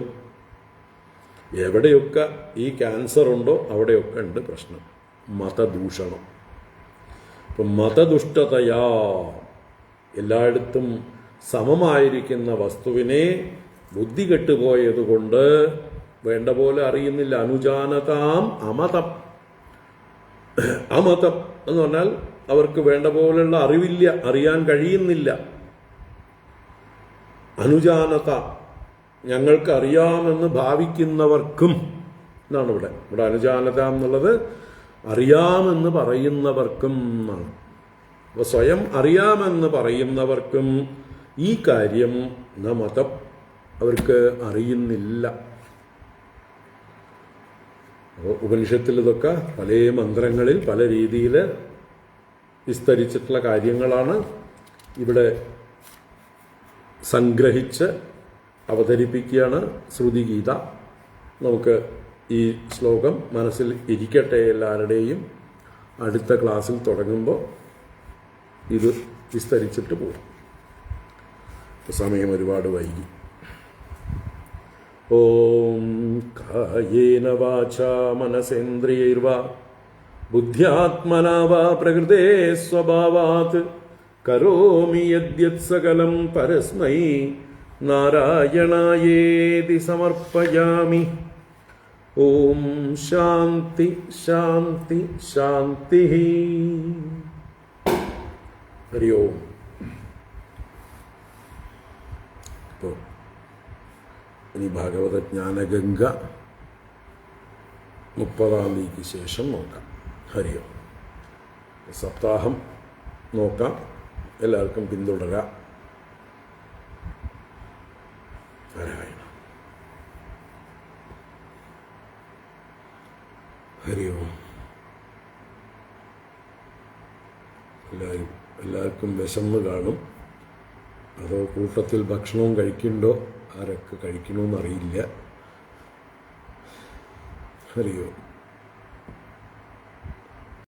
എവിടെയൊക്കെ ഈ ക്യാൻസർ ഉണ്ടോ അവിടെയൊക്കെ ഉണ്ട് പ്രശ്നം. മതദൂഷണം. ഇപ്പം മതദുഷ്ടതയാ, എല്ലായിടത്തും സമമായിരിക്കുന്ന വസ്തുവിനെ ബുദ്ധി കെട്ടുപോയതുകൊണ്ട് വേണ്ട പോലെ അറിയുന്നില്ല. അനുജാനതാം അമതം. അമതം എന്ന് പറഞ്ഞാൽ അവർക്ക് വേണ്ട പോലെയുള്ള അറിവില്ല, അറിയാൻ കഴിയുന്നില്ല. അനുജാനത, ഞങ്ങൾക്ക് അറിയാമെന്ന് ഭാവിക്കുന്നവർക്കും എന്നാണ് ഇവിടെ അനുജാനത എന്നുള്ളത്. അറിയാമെന്ന് പറയുന്നവർക്കും എന്നാണ്. അപ്പോൾ സ്വയം അറിയാമെന്ന് പറയുന്നവർക്കും ഈ കാര്യം മതം അവർക്ക് അറിയുന്നില്ല. അപ്പോൾ ഉപനിഷത്തിൽ ഇതൊക്കെ പല മന്ത്രങ്ങളിൽ പല രീതിയിൽ വിസ്തരിച്ചിട്ടുള്ള കാര്യങ്ങളാണ്. ഇവിടെ സംഗ്രഹിച്ച് അവതരിപ്പിക്കുകയാണ് ശ്രുതിഗീത. നമുക്ക് ഈ ശ്ലോകം മനസ്സിൽ ഇരിക്കട്ടെ എല്ലാവരുടെയും. അടുത്ത ക്ലാസ്സിൽ തുടങ്ങുമ്പോൾ ഇത് വിസ്തരിച്ചിട്ട് പോകാം. സമയം ഒരുപാട് വൈകി. ഓം കായേന വാചാ മനസേന്ദ്രിയൈർവാ ബുദ്ധ്യാത്മനാ വാ പ്രകൃതേ സ്വഭാവാത് കരോമി യദ്യത് സകലം പരസ്മൈ നാരായണായേതി സമർപ്പയാമി. ഓം ശാന്തി ശാന്തി ശാന്തി. ഹരി ഓം. ഇപ്പോൾ ഇനി ഭാഗവത ജ്ഞാനഗംഗ 30-ാം തീയതിക്ക് ശേഷം നോക്കാം. ഹരി ഓം. സപ്താഹം നോക്കാം. എല്ലാവർക്കും പിന്തുടരാം. നാരായണ. ഹരി ഓം. എല്ലാവർക്കും വിശന്ന് കാണും. അതോ കൂട്ടത്തിൽ ഭക്ഷണവും കഴിക്കുന്നുണ്ടോ? ആരൊക്കെ കഴിക്കണമെന്നറിയില്ല. ഹരി ഓം.